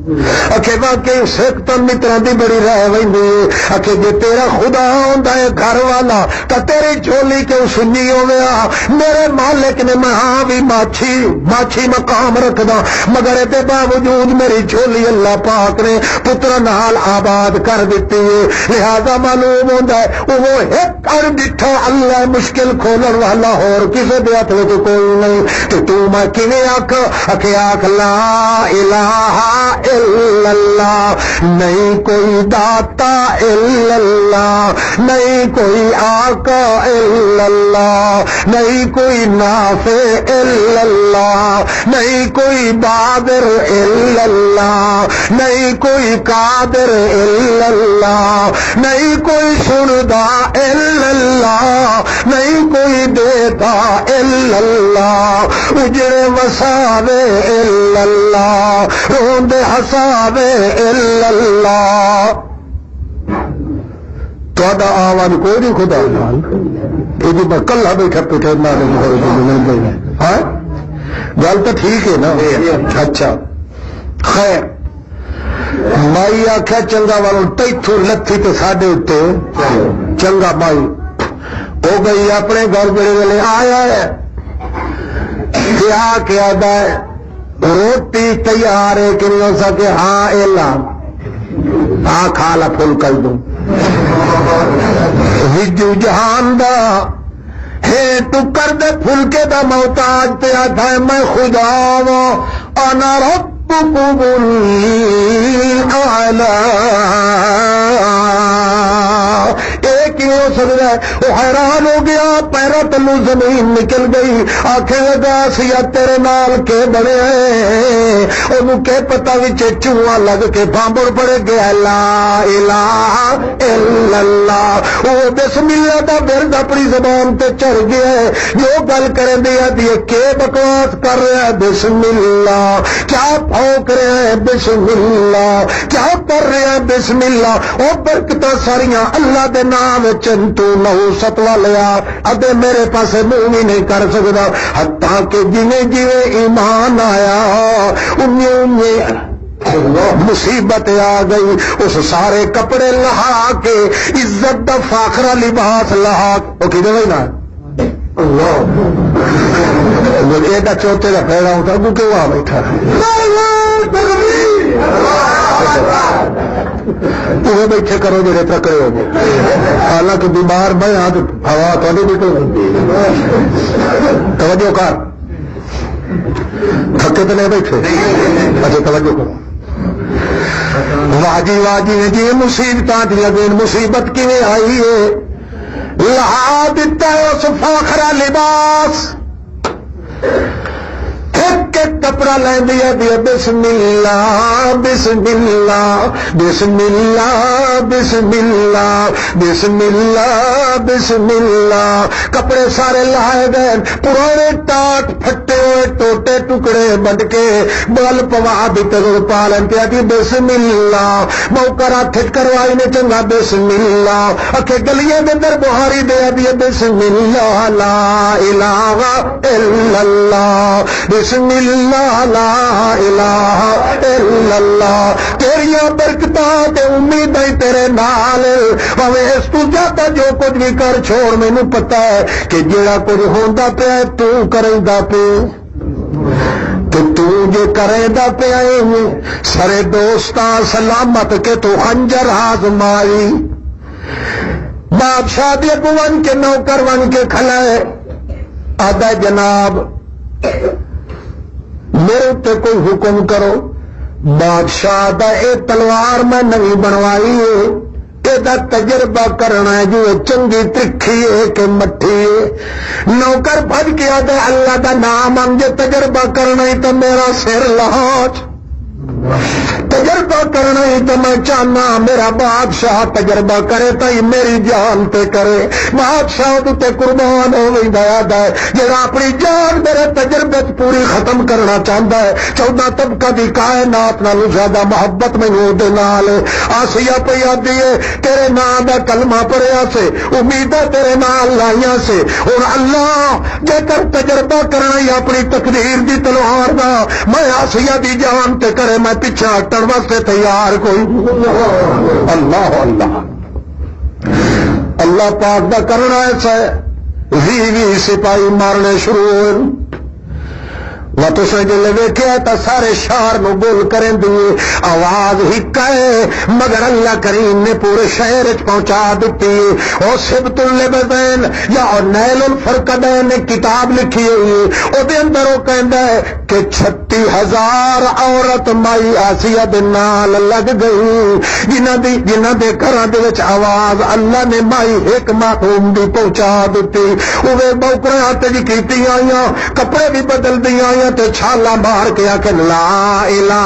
اکھے واقعی سکھ تو مترا دی بڑی رہ ویندی اکھے جے تیرا خدا ہوندا ہے گھر والا تا تیری جھولی کیوں سنی ہویا میرے مالک نے مہاں بھی ماچھی مقام رکھدا مگر دے باوجود میری جھولی اللہ پاک نے پتر نال آباد کر دیتی ہے لہذا معلوم ہوندا ہے وہ ایک کر ڈٹھا اللہ مشکل کھولن والا اور کسے دے ہاتھ وچ کوئی نہیں تے تو میں کیویں اکھے آکھ لا الہ الا اللہ نہیں کوئی داتا الا اللہ نہیں کوئی آقا الا اللہ نہیں کوئی نافع الا اللہ نہیں کوئی بادر الا اللہ نہیں کوئی قادر الا اللہ نہیں کوئی سندا الا اللہ نہیں کوئی دیتا الا اللہ اجڑے وساوے الا اللہ روندے ہساوے الا اللہ تہاڈا آواز کوئی نہیں خدا یہ میں کلا بیٹھا پیٹھے ہاں گل تو ٹھیک ہے نا اچھا خیر مائی آخیا چنگا والوں تیتھوں لتھی تو ساڈے اتنے چنگا مائی ہو گئی اپنے گھر جڑے ویلے آیا ہے آ کے آدھا ہے روٹی تیار ہے کہ نہیں ہو سکے ہاں ایلا ہاں کھا لا پھول کر دوں وجو جہان دا ہے تو کر دے پھلکے دا محتاج تے آتا ہے میں خدا انا ربکم الاعلی ایک ہی ہو سکتا ہے وہ حیران ہو گیا پیرا تلو زمین نکل گئی آنکھیں لگا سیا تیرے نال کے بڑے ہیں انہوں کے پتہ وچ چوہا لگ کے بامبڑ پڑے گیا لا الہ الا اللہ وہ بسم اللہ دا برد اپنی زبان تے چڑھ گیا ہے جو گل کریں دیا دیے کہ بکواس کر رہا ہے بسم اللہ کیا پھونک رہا ہے بسم اللہ کیا کر رہا ہے بسم اللہ وہ برکتاں ساریاں اللہ دے نام چنتو نحوست والیا ادے میرے پاس منہ بھی نہیں کر سکتا حتیٰ کہ جویں جویں ایمان آیا انہیں مصیبت آ گئی اس سارے کپڑے لہا کے عزت دا فاخرہ لباس لہا وہ کدے ہوئی نا ایڈا چوتے کا پیڑا ہوتا وہ کیوں آ بیٹھا وہ بیٹھے کرو جڑے تکڑے ہو گئے حالانکہ بیمار میں ہاں ہوا تھوڑی نکل توجہ کر تھکے تو نہیں بیٹھے اچھا توجہ کرو واجی واجی نے جی مصیبت دیا دین مصیبت کیویں آئی ہے لہا دیتا ہے اس فاخرہ لباس ایک ایک کپڑا لے دیا دیا بسم اللہ بسم اللہ بسم اللہ بسم اللہ بسم اللہ بسم اللہ کپڑے سارے لائے گئے پرانے ٹاٹ پھٹے ہوئے ٹوٹے ٹکڑے بند کے بل پوا بھی تگڑ پالن پیا کہ بسم اللہ موقع ہاتھ کروائی نے چنگا بسم اللہ اکھے گلیاں دے اندر بہاری دیا دیا بسم اللہ لا الہ الا اللہ بسم اللہ لا الہ الا اللہ تیریاں برکتاں تے امیدیں تیرے نال بھاویں اس تو زیادہ جو کچھ بھی کر چھوڑ مینوں پتہ ہے کہ جڑا کچھ ہوندا پیا تو کریندا پیا تو جو کریندا پیا سرے دوستاں سلامت کے تو خنجر آزمائی بادشاہ دے بن کے نوکر بن کے کھلائے آدھا جناب میرے تے کوئی حکم کرو بادشاہ دا اے تلوار میں نوی بنوائی ہے یہ تجربہ کرنا ہے جو چنگی ترکھی ہے کہ مٹھی ہے نوکر بھج کے آدھے اللہ دا نام انجے تجربہ کرنا ہی تو میرا سر لاچ تجربہ کرنا ہی تو میں چاہنا میرا بادشاہ تجربہ کرے تو ہی میری جان تے کرے بادشاہ تے قربان ہو گیا ہے جڑا اپنی جان میرے تجربے پوری ختم کرنا چاہتا ہے 14 طبقہ دی کائنات نالوں زیادہ محبت مینوں دے نال آسیہ پہ آدھی ہے تیرے نام دا کلمہ پڑھیا سے امیداں تیرے نال لائیاں سے اور اللہ جے کر تجربہ کرنا ہی اپنی تقدیر دی تلوار دا میں آسیہ دی جان تے کرے میں پیچھے ہٹن واسطے تیار کوئی اللہ اللہ اللہ پاک دا کرنا ایسا ہے 20 سپاہی مارنے شروع ہوئے وہ تو جلے ویکھیا تو سارے شہر نو گول کریں دیے آواز ہی کہے مگر اللہ کریم نے پورے شہر پہنچا دیتی ہے اور سبت البین یا نیل الفرقدین نے کتاب لکھی ہوئی ہے وہ دے اندر وہ کہندا ہے کہ 36,000 عورت مائی آسیہ دے نال لگ گئی جنہ دے گھراں دے وچ آواز اللہ نے مائی ایک معصوم دی پہنچا دیتی اوے بوکراں تے جی کیتی آئیاں کپڑے بھی بدل دی آئیاں تے چھالا مار کے آکھے لا الہ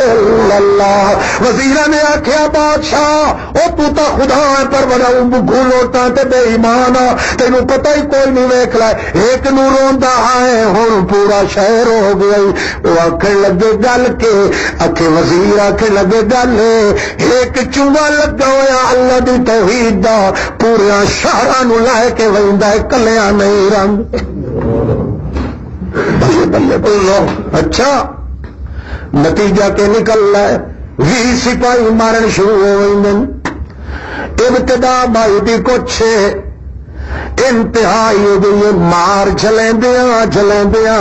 الا اللہ وزیرہ نے آکھیا بادشاہ او تو تا خدا ہے پر بڑا گھولوٹا تے بے ایمان تینوں پتہ ہی کوئی نہیں ویکھ لے ایک نو روندا ہے ہن پورا شہر ہو گیا وہ آکھن لگے گل کے آکھے وزیر آکھن لگے گل ایک چوہا لگا ہویا اللہ دی توحید دا پورے شہراں نو لے کے ویندا ہے کلیاں نہیں رنگ بلے بلے اچھا نتیجہ کے نکل رہا ہے 20 سپاہی مارن شروع ہو گئے ابتدا مائی دی کچھ انتہائی ہو گئی مار چلیندیاں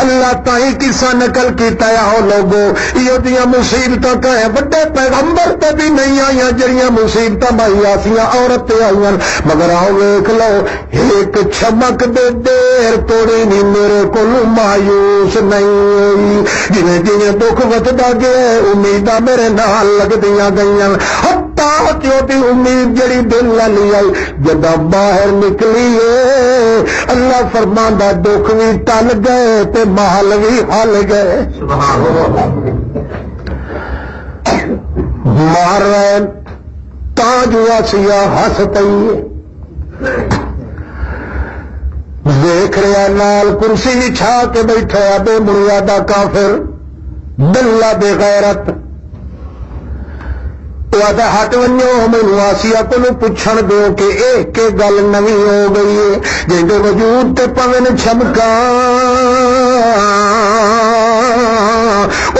اللہ تائیں کسا نقل کیتا ہے ہو لوگو یہ دیاں مصیبتاں کہیں بڑے پیغمبر تے بھی نہیں آئیاں جڑیاں مصیبتاں مائی آسیاں عورت تے آئیاں مگر آؤ ویکھ لو ایک چمک دے دیر توڑی نہیں میرے کو مایوس نہیں ہوئی جنہیں جنہیں دکھ وتدا گئے امیداں میرے نال لگدیاں گئیاں دی امید جڑی دل لی آئی جدا باہر نکلی ہے اللہ فرماندا دکھ بھی ٹل گئے تے محل بھی ہل گئے مار رہے تاج آسیہ ہس پئی دیکھ رہا نال کرسی چھا کے بیٹھا بے بنیادہ کافر دلہ بے غیرت ہٹ ونجو مینو آسیہ کو پوچھن دو کہ ایک گل نوی ہو گئی ہے جن کے وجود تے پون چھمکا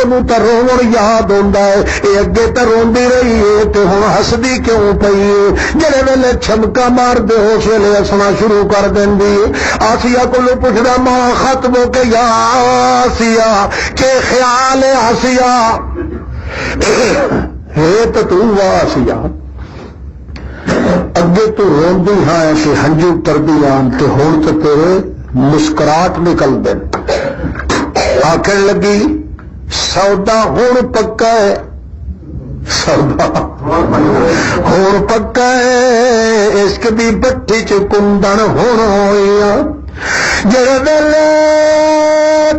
انہوں تو رون یاد آتا ہے یہ اگے تو روندی رہی ہے تو ہوں ہسدی کیوں پئی ہے جڑے ویلے چھمکا مار دے اس ویلے ہسنا شروع کر دینی آسیہ کو پوچھدا ماں ختم ہو کے یا آسیہ کہ خیال ہے آسیہ ہے تو آسیہ اگے تو روندی ہاں ایسے ہنجو تردی آن تے ہون تو تیرے مسکراہٹ نکل دے آکھن لگی سودا ہون پکا ہے سودا ہون پکا ہے عشق دی بٹھی چ کندن ہون ہویا جڑے ویلے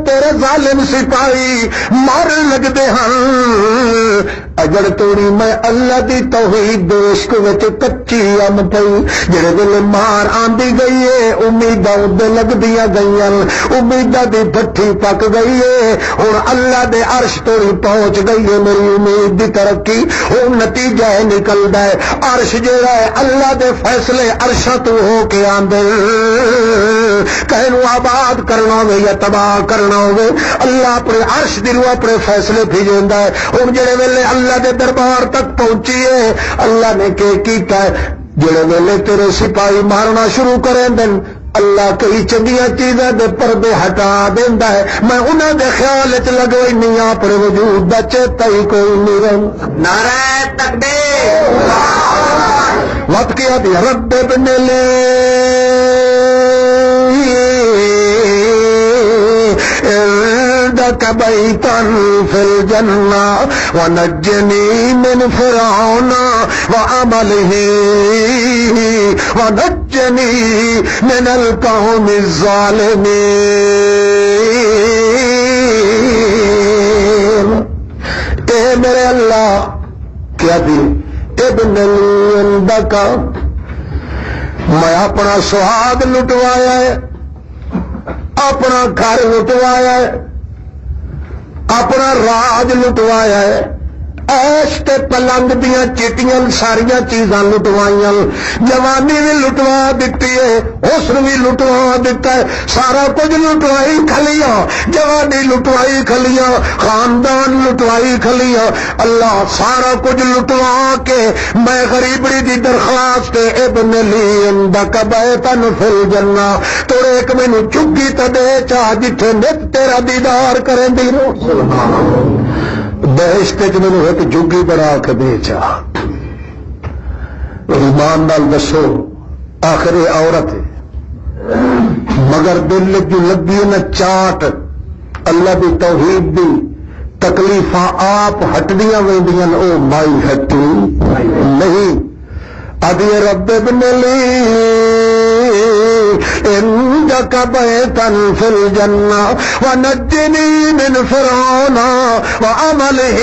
تیرے ظالم سپاہی مارن لگدے ہن اجڑ توڑی میں اللہ دی توحید عشق وچ کچی ام پئی جڑے ویلے مار آندی گئی ہے امیداں اودے لگدیاں گئیاں امیداں دی بھٹھی پک گئی ہے ہن اللہ دے عرش توڑی پہنچ گئی ہے میری امید دی ترقی ہن نتیجہ نکلدا ہے عرش جڑا ہے اللہ دے فیصلے عرشاں تو ہو کے آندے کہنوں آباد کرنا ہوے یا تباہ کرنا ہوے اللہ اپنے عرش دی روح اپنے فیصلے بھیجیندا ہے ہن جڑے ویلے اللہ دے دربار تک پہنچی ہے اللہ نے کیتا ہے جڑے ویلے تیرے سپاہی مارنا شروع کریں دن اللہ کئی چنگیاں چیزاں دے پردے ہٹا دیندا ہے میں انہاں دے خیال وچ لگوئی نہیں اپنے وجود دا چیتا ہی کوئی نہیں رہندا نعرہ تکبیر وقت کیا دی رب ابن لے عندك بيتا في الجنة ونجني من فرعون وعمله ونجني من القوم الظالمين. اے میرے اللہ کیا دی ابن عندك میں اپنا سہاگ لٹوایا ہے، اپنا گھر لٹوایا ہے، اپنا راج لٹوایا ہے، ایش تے پلنگ دیاں چٹیاں ساریاں چیزاں لٹوائیاں، جوانی بھی لٹوا دیتی ہے، حسن بھی لٹوا دیتا ہے، سارا کچھ لٹوائی کھلیاں، جوانی لٹوائی کھلیاں، خاندان لٹوائی کھلیاں، اللہ سارا کچھ لٹوا کے میں غریبڑی دی درخواست ابن لی عندک بیتا فی الجنہ، تو ایک مینوں چگی تے دے چاہ جتھے نت تیرا دیدار کریں دی رو بہشت چ مینوں ایک جگی بنا کے دے چاہ. ایمان نال دسو آخر یہ عورت ہے مگر دل جو لگی نہ چاٹ اللہ دی توحید دی تکلیفاں آپ ہٹدیاں ویندیاں او مائی ہٹی نہیں. ادی رب ابن لی عندك بيتا في الجنة ونجني من فرعون وعمله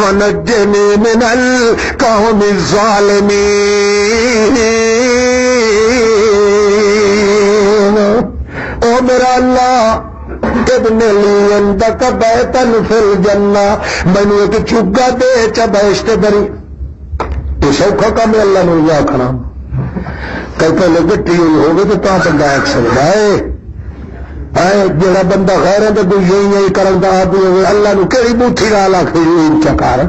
ونجني من القوم الظالمين. او میرا اللہ ابن لی عندك بيتا في الجنة مینوں ایک چگا دے چا بہشت بری. یہ سوکھا کام ہے اللہ نے یا کھنا کئی پہلے گٹی ہوئی ہوگی تو بندہ آخ سکتا ہے جڑا بندہ غیر ہے تو کوئی یہی کرن دا آدمی ہوئے اللہ نو کہڑی بوٹھی نال آخری چکار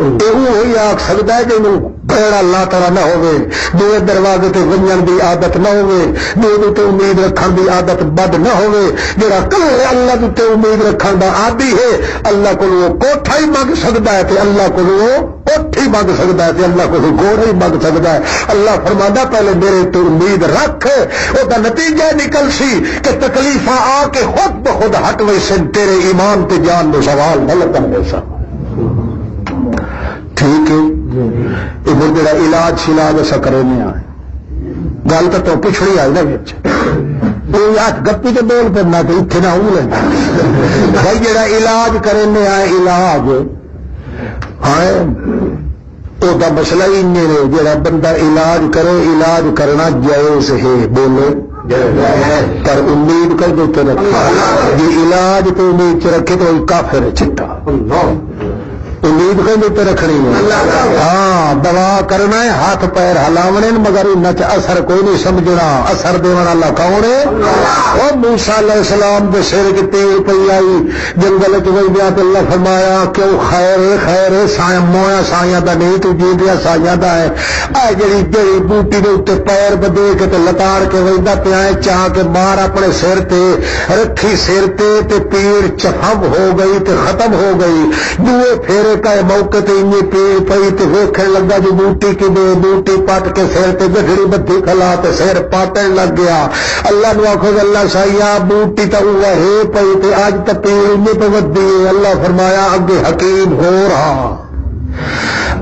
یہ آخ سکتا ہے کہ پیڑا لا ترا نہ ہوئے دوے دروازے تے ونجن دی عادت نہ ہوئے دو تے امید رکھن دی عادت بد نہ ہوئے جڑا کلے اللہ تے امید رکھن دا عادی ہے اللہ کو وہ کوٹھا ہی مانگ سکتا ہے تے اللہ کو وہ کوٹھی مانگ سکتا ہے تے اللہ کو گھوڑا ہی مانگ سکتا ہے. اللہ فرماتا پہلے میرے تو امید رکھ وہ دا نتیجہ نکل سی کہ تکلیفاں آ کے خود بخود ہٹ وے سن تیرے ایمان تے جان دے سوال نہ لگن دے سن. ٹھیک ہے یہ پھر جڑا علاج شلاج ایسا کرے نہیں آئے گل تو پچھڑی آئی نا بچ گپی تو بول پہ نہ اتنے نہ ہوں لینا بھائی جڑا علاج کرے نہیں آئے علاج آئے وہ مسئلہ ہی نہیں ہے. جڑا بندہ علاج کرے علاج کرنا جائز ہے بولے پر امید کر دیتے رکھے جی علاج تو امید چ رکھے تو کافر چھٹا امید کہیں پہ رکھنی ہے. ہاں دوا کرنا ہے ہاتھ پیر ہلاونے مگر ان اثر کوئی نہیں سمجھنا. اثر دیون والا کون ہے؟ وہ موسیٰ علیہ السلام دے سر کی تیل پی آئی جنگل چ ویندیا تے اللہ فرمایا کیوں خیر خیر سایہ مویا سایاں دا نہیں تو جیندیا سایاں دا ہے. اے جڑی جڑی بوٹی دے اوتے پیر بدے کے تے لتاڑ کے ویندا پیا ہے چاہ کے مار اپنے سر تے رکھی سر تے پیڑ چفم ہو گئی تے ختم ہو گئی. دوے پھر کا موقع تے انجی پیڑ پئی تے ویکھن لگا جو بوٹی کی دے بوٹی پٹ کے سر تے گڈڑی بدھی کھلا تے سر پاٹن لگ گیا. اللہ نو آکھو اللہ سایا بوٹی تے وہ ہے پئی تے اج تے پیڑ انجی پہ ودی. اللہ فرمایا اگے حکیم ہو رہا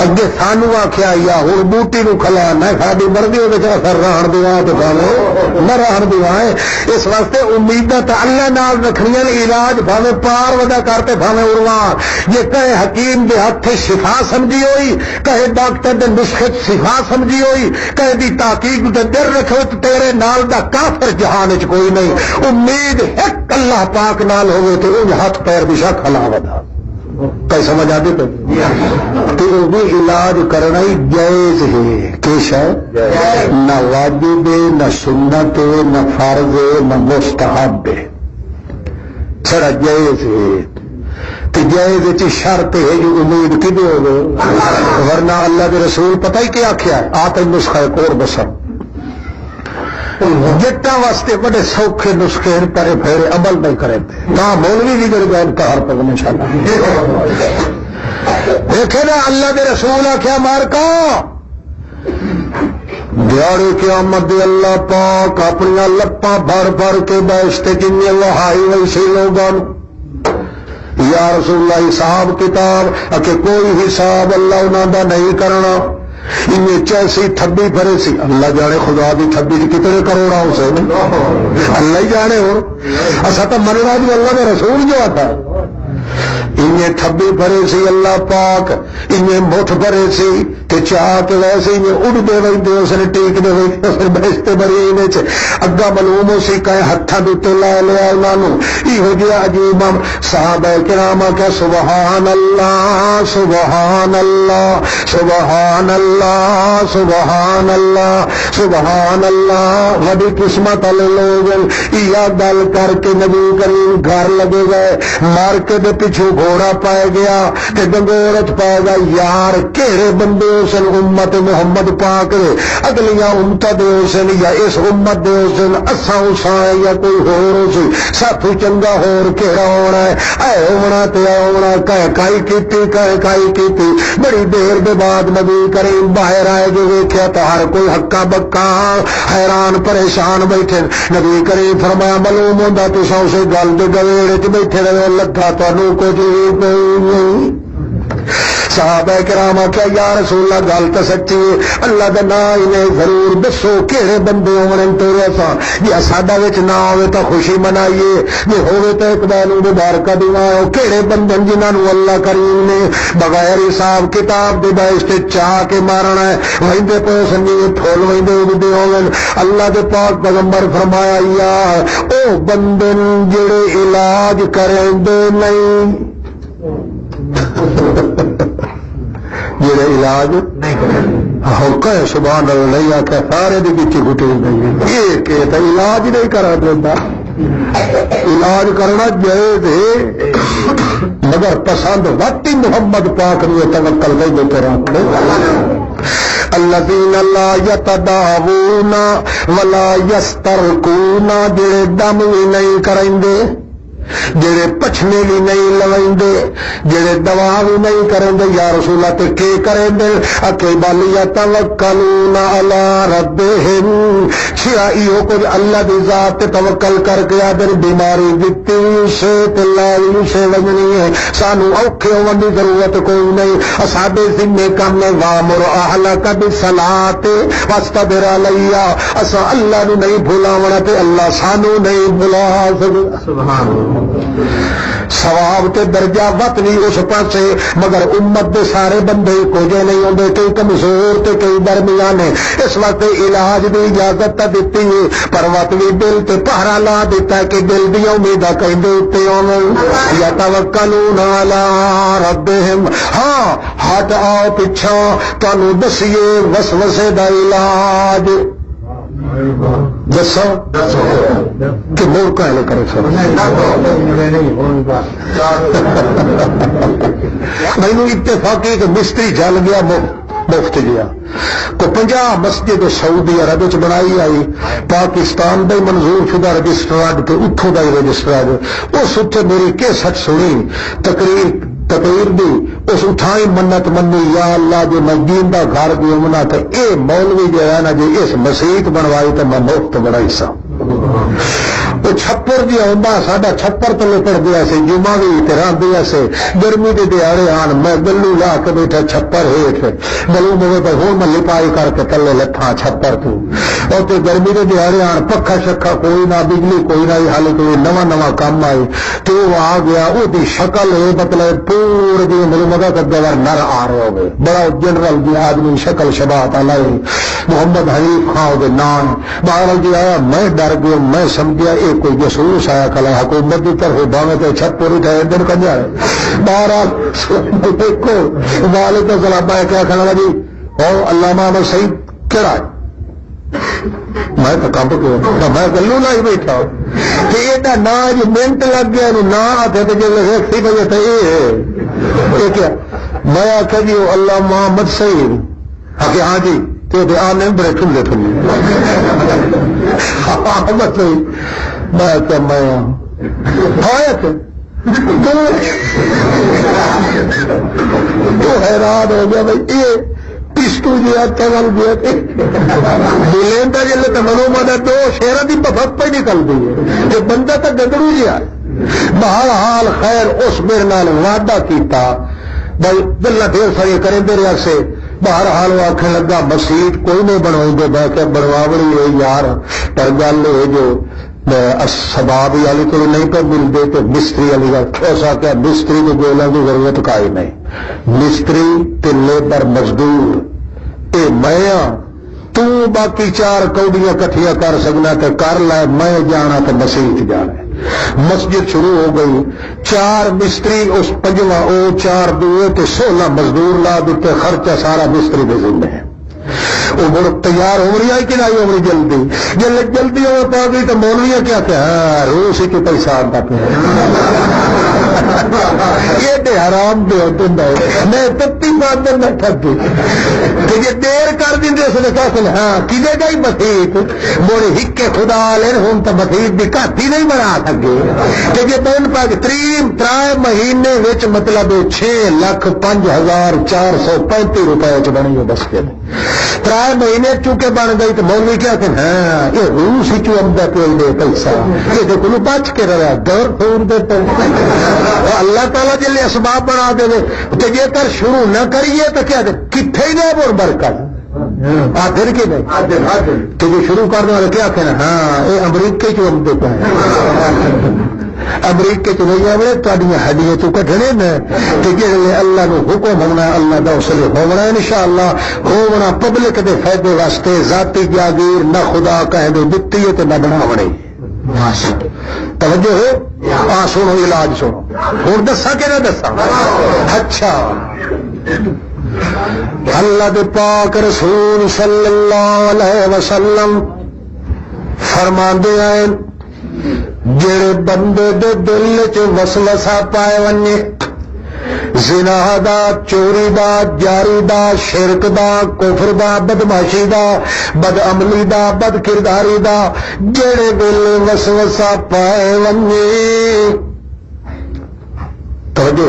اگے سانو آخیا یا ہوں بوٹی نو کھلا نہ ساری مرضی وہ اثر رہن دیا تو نہ رہن دیا ہے. اس واسطے امیداں تو اللہ نال رکھنیاں علاج بھاوے پار ودا کرتے بھاوے ارواں یہ کہے حکیم دے ہاتھ شفا سمجھی ہوئی کہے ڈاکٹر دے نسخے شفا سمجھی ہوئی کہے دی تحقیق دے در رکھو تو تیرے نال دا کافر جہان چ کوئی نہیں. امید ایک اللہ پاک نال ہوئے تو ان ہاتھ پیر بھی شک ہلا ودا کئی سمجھ آتی تو وہ بھی علاج کرنا ہی جائز ہے. کیش ہے نہ واجب نہ سنت نہ فرض نہ مستحب چھڑا جائز ہے. تو جائز چی شرط ہے جو امید کی دے ہو ورنہ اللہ کے رسول پتہ ہی کیا کیا ہے آتا نسخہ ایک اور بسر جٹا واسطے بڑے سوکھے نسخے پرے پھیرے عمل نہیں کرے تھے کہاں مولوی بھی کر گئے ان کا ہر پک انشاءاللہ دیکھے نا اللہ کے رسول کیا مار کا دیاڑے قیامت دے اللہ پاک اپنی لپاں بھر بھر کے بیشتے جنہیں وہائی ویسے لوگوں یا رسول اللہ حساب کتاب کہ کوئی حساب اللہ انہوں دا نہیں کرنا انہیں چیسی تھبی بھرے سی اللہ جانے خدا دی تھبی کتنے کروڑا اسے اللہ ہی جانے ہو ایسا تو مننا بھی اللہ کا رسول جو آتا انہیں تھبی بھرے سی اللہ پاک انہیں مٹھ بھرے سی کہ چاہ کے ویسے انہیں اڑ دے ویندے اس نے ٹیک دے ویندے اس نے بیشتے بھری انہیں چھے اگا معلوم ہو سی کہیں ہتھا دوتے لائے لیا انہوں یہ ہو گیا عجیب صحابہ کرامہ کہ سبحان اللہ سبحان اللہ سبحان اللہ سبحان اللہ سبحان اللہ وڈی قسمت والے لوگ یہ گل کر کے نبی کریم گھر لگے گئے مار کے دے پیچھے گھوڑا پائے گیا کہ گنگورت پائے گا یار کہڑے بندے اسن امت محمد پاک دے اگلیاں امت دے اسن یا اس امت دے اسن اساں اساں یا کوئی ہور اسی ساتھو چنگا ہور کہڑا ہونا ہے اے ہونا تے ہونا کائی کیتی بڑی دیر دے بعد نبی کریم باہر آئے جو ویکھیا تو ہر کوئی ہکا بکا حیران پریشان بیٹھے نبی کریم فرمایا معلوم ہوندا تساں اسے گل دے گویڑے وچ بیٹھے رہے لگا تانوں کچھ نہیں صحابہ کرام کیا یا رسول اللہ گل تو سچی ہے اللہ کا نام انہیں ضرور دسو کہڑے بندے ہونے تیرے سا جی ساڈا وچ نہ ہوے تو خوشی منائیے جی ہوے تو ایک بار مبارکہ دیواؤ کہڑے بندے جنہاں نو اللہ کریم نے بغیر حساب کتاب دے بیشت چاہ کے مارنا ہے ویندے پے سنجی پھول ویندے اگدے ہون اللہ دے پاک پیغمبر فرمایا یا او بندے جڑے علاج کریندے نہیں جڑے علاج ہوکا ہے سبحان اللہ نہیں آتا سارے دی بچی گھٹی گئی یہ کہتا علاج نہیں کرا دیتا علاج کرنا جائز ہے مگر پسند وقتی محمد پاک نے توکل نہیں دیتے رکھتے الذین لا یتداوون ولا یسترقون جڑے دم بھی نہیں کریں جڑے پچھنے بھی نہیں لوائندے جڑے دوا بھی نہیں کریں یا رسول اللہ تے کی کریں اکے بل یتوکلون علی ربہم چھیا ایو کچھ اللہ دی ذات تے توکل کر کے ادر بیماری دتی سے تے لائی سے وجنی ہے سانو اوکھے ہون دی ضرورت کوئی نہیں اصحاب ذمہ کم نے وامر اہلک بالصلاۃ واستبر علیہ اسا اللہ نو نہیں بھلاونا تے اللہ سانو نہیں بھلا سکدا سبحان اللہ ثواب تے درجہ وت نہیں اس پاسے مگر امت دے سارے بندے کو جے نہیں ہوندے کئی کمزور تے کئی درمیانے اس وقت علاج دی اجازت دیتی ہے پر وقت بھی دل تے پہرا لا دیتا کہ دل دی امیداں کہندے تے ہون یا توکلون علی ربہم ہاں ہٹ آؤ پیچھا تانوں دسیے وسوسے دا علاج دسو کہ موقع لے کرے مینو اتفاقی کہ مستری جل گیا مفت گیا کو 50 مسجد سعودی عرب بنائی آئی پاکستان دے منظور شدہ رجسٹرارڈ کے اتوں کا ہی رجسٹرارڈ اس اتنے میری کیسٹ سنی تقریر دی اس اٹھائی منت منی یا اللہ جو میں جیندا گھر گیا منا تو اے مولوی جو ہے نا جی اس مسیت بنوائی تو میں مفت بنائی سا وہ چھپر جی آتا ساڈا چھپر تو لپڑ گیا سے جمعہ بھی راندیا سے گرمی کے دیہڑے آن میں گلو لا کے بیٹھا چھپر ہیٹ گلو موے پہ ہوں میں لپائی کر کے تلے لتھا چھپر تو اور تو گرمی کے دیہڑے آن پکھا شکھا کوئی نہ بجلی کوئی نہ حال کوئی نواں کام آئی تو وہ آ گیا وہ دی شکل ہے مطلب پورے جی میرے مدد کرتے ہوئے نر آ رہے ہو بڑا جنرل جی آدمی شکل شبات علیہ محمد حنیف خان کے نام باہر جی آیا میں ڈر گیا میں سمجھا یہ کوئی جاسوس آیا کلا حکومت کی طرف باوے تو چھپر اٹھائے دن کنجا ہے بہرحال دیکھو وعلیکم السلام کیا کھانا جی اور علامہ احمد سعید کہڑا ہے میں تو کم کیا میں گلو لائی بیٹھا کہ یہ نہ جو منٹ لگ گیا نہ آتے تو جب سی بجے تو یہ کیا میں آخیا جی اللہ محمد سعید آخر ہاں جی تو آنے بڑے ٹھنڈے ٹھنڈے محمد سعید میں کیا میں تو حیران ہو گیا بھائی یہ پستو جی آتا گل گیا لینا جلے تو منو مانا دو شیروں کی بفت پہ نکل گئی ہے جو بندہ تو گدڑو جی آ بہرحال خیر اس میرے نال وعدہ کیتا بھائی گلا ڈھیر ساری کریں دے رہا سے بہرحال وہ آخر لگا مسیت کوئی نہیں بنوائی دے میں کہ بنواوڑی ہے یار پر گل ہے جو سباب والی کو نہیں پہ ملتے تو مستری والی گل ایسا کہ مستری کو گولوں کی ضرورت کائی نہیں مستری تے لیبر مزدور اے میں تو باقی 4 کوڑیاں کٹھیاں کر سکنا تے کر لے میں جانا تے مسیت جانا مسجد شروع ہو گئی 4 مستری اس 5واں او 4 دوے تے 16 مزدور لا دیتے خرچہ سارا مستری دے ذمہ ہے وہ بڑا تیار ہو رہی ہے کہ نہیں ہو رہی جلدی جلدی ہو پا گئی تو مولوی کیا کہ ہاں روس کے پیسہ آتا پہ یہ تو حرام دے ہوتے میں تتی بات میں ٹھگ گئی کہ یہ دیر کر دیں اس نے کہا کہ ہاں کدے گا ہی مسیت موڑے ہکے خدا لین ہوں تو مسیت بھی گھاٹی نہیں بنا سکے کہ یہ بہن پاک 3 مہینے وچ مطلب 6,05,435 روپئے بنی ہو بس کے 3 مہینے چونکہ بن گئی تو مولوی کیا کہ ہاں یہ روس ہی چمتا پہ دے پیسہ یہ دیکھو بچ کے رہا دور پھور دے اللہ تعالیٰ جلے اسباب بنا دے تو جے کر شروع نہ کریے تو کیا کتنے ہی نہیں بور برکت آخر کے نہیں تو جو شروع کرنے والے کیا کہنا ہاں یہ امریکہ چمتے پہ امریکے چ نہیں آئے تھوڑی ہڈیاں تو کٹنے میں کہ جی اللہ نو حکم ہونا اللہ کا اسلے ہونا انشاءاللہ ہونا پبلک دے فائدے واسطے ذاتی جاگیر نہ خدا کہہ دے دتی ہے تو نہ بناونے توجہ ہو آ سنو علاج سنو ہوں دسا کہ نہ دسا اچھا اللہ دے پاک رسول صلی اللہ علیہ وسلم فرماندے ہیں جڑے بندے دے دل چ وسوسہ پائے ونے زنا دا چوری دا جاری دا شرک دا کفر دا بدماشی دا بد عملی دا بد کرداری دا جڑے دل وسوسہ پائے ونے توجہ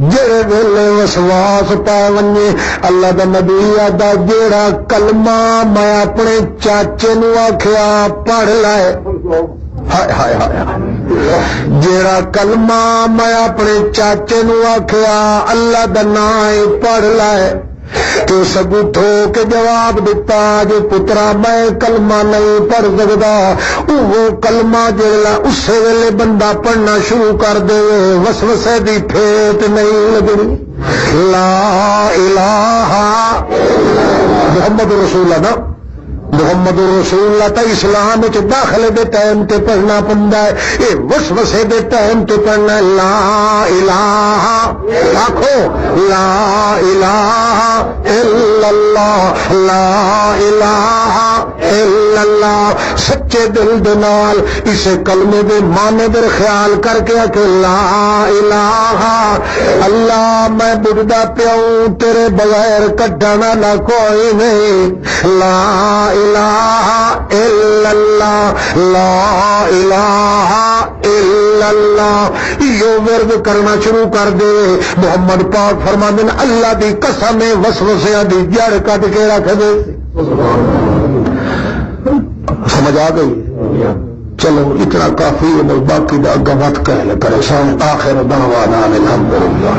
جڑے ویلے وسواس پائے ونے اللہ دا نبی آدا جیڑا کلمہ میں اپنے چاچے نو آکھیا پڑھ لائے ہائے ہائے ہائے جیڑا کلمہ میں اپنے چاچے نو آکھیا اللہ دا نام پڑھ لائے تو سگو تھو کے جواب دیتا جو پترا میں کلمہ نہیں پڑھ سکتا وہ کلمہ جڑا اسے ویلے بندہ پڑھنا شروع کر دے وسوسے دی پھیٹ نہیں لگنی لا الہ محمد رسول اللہ محمد رسول اللہ تا اسلام وچ داخلے دے ٹائم تے پڑھنا پندا ہے اے وسوسے دے ٹائم تے پڑھنا ہے لا الہ آکھو لا الہ الا اللہ لا الہ الا اللہ سچے دل دے نال اس کلمے دے معنی در خیال کر کے کہ لا الہ اللہ میں بڑھدا پیاؤں تیرے بغیر کڈنا نہ کوئی نہیں لا الہ الا اللہ لا الہ الا اللہ یہ ورد کرنا شروع کر دے محمد پاک فرماندے اللہ دی قسم وسوسیاں دی جڑ کٹ کے رکھ دے سمجھ آ گئی چلو اتنا کافی ہے باقی دا اگا مت کہہ لے پریشان آخر دعوانا الحمدللہ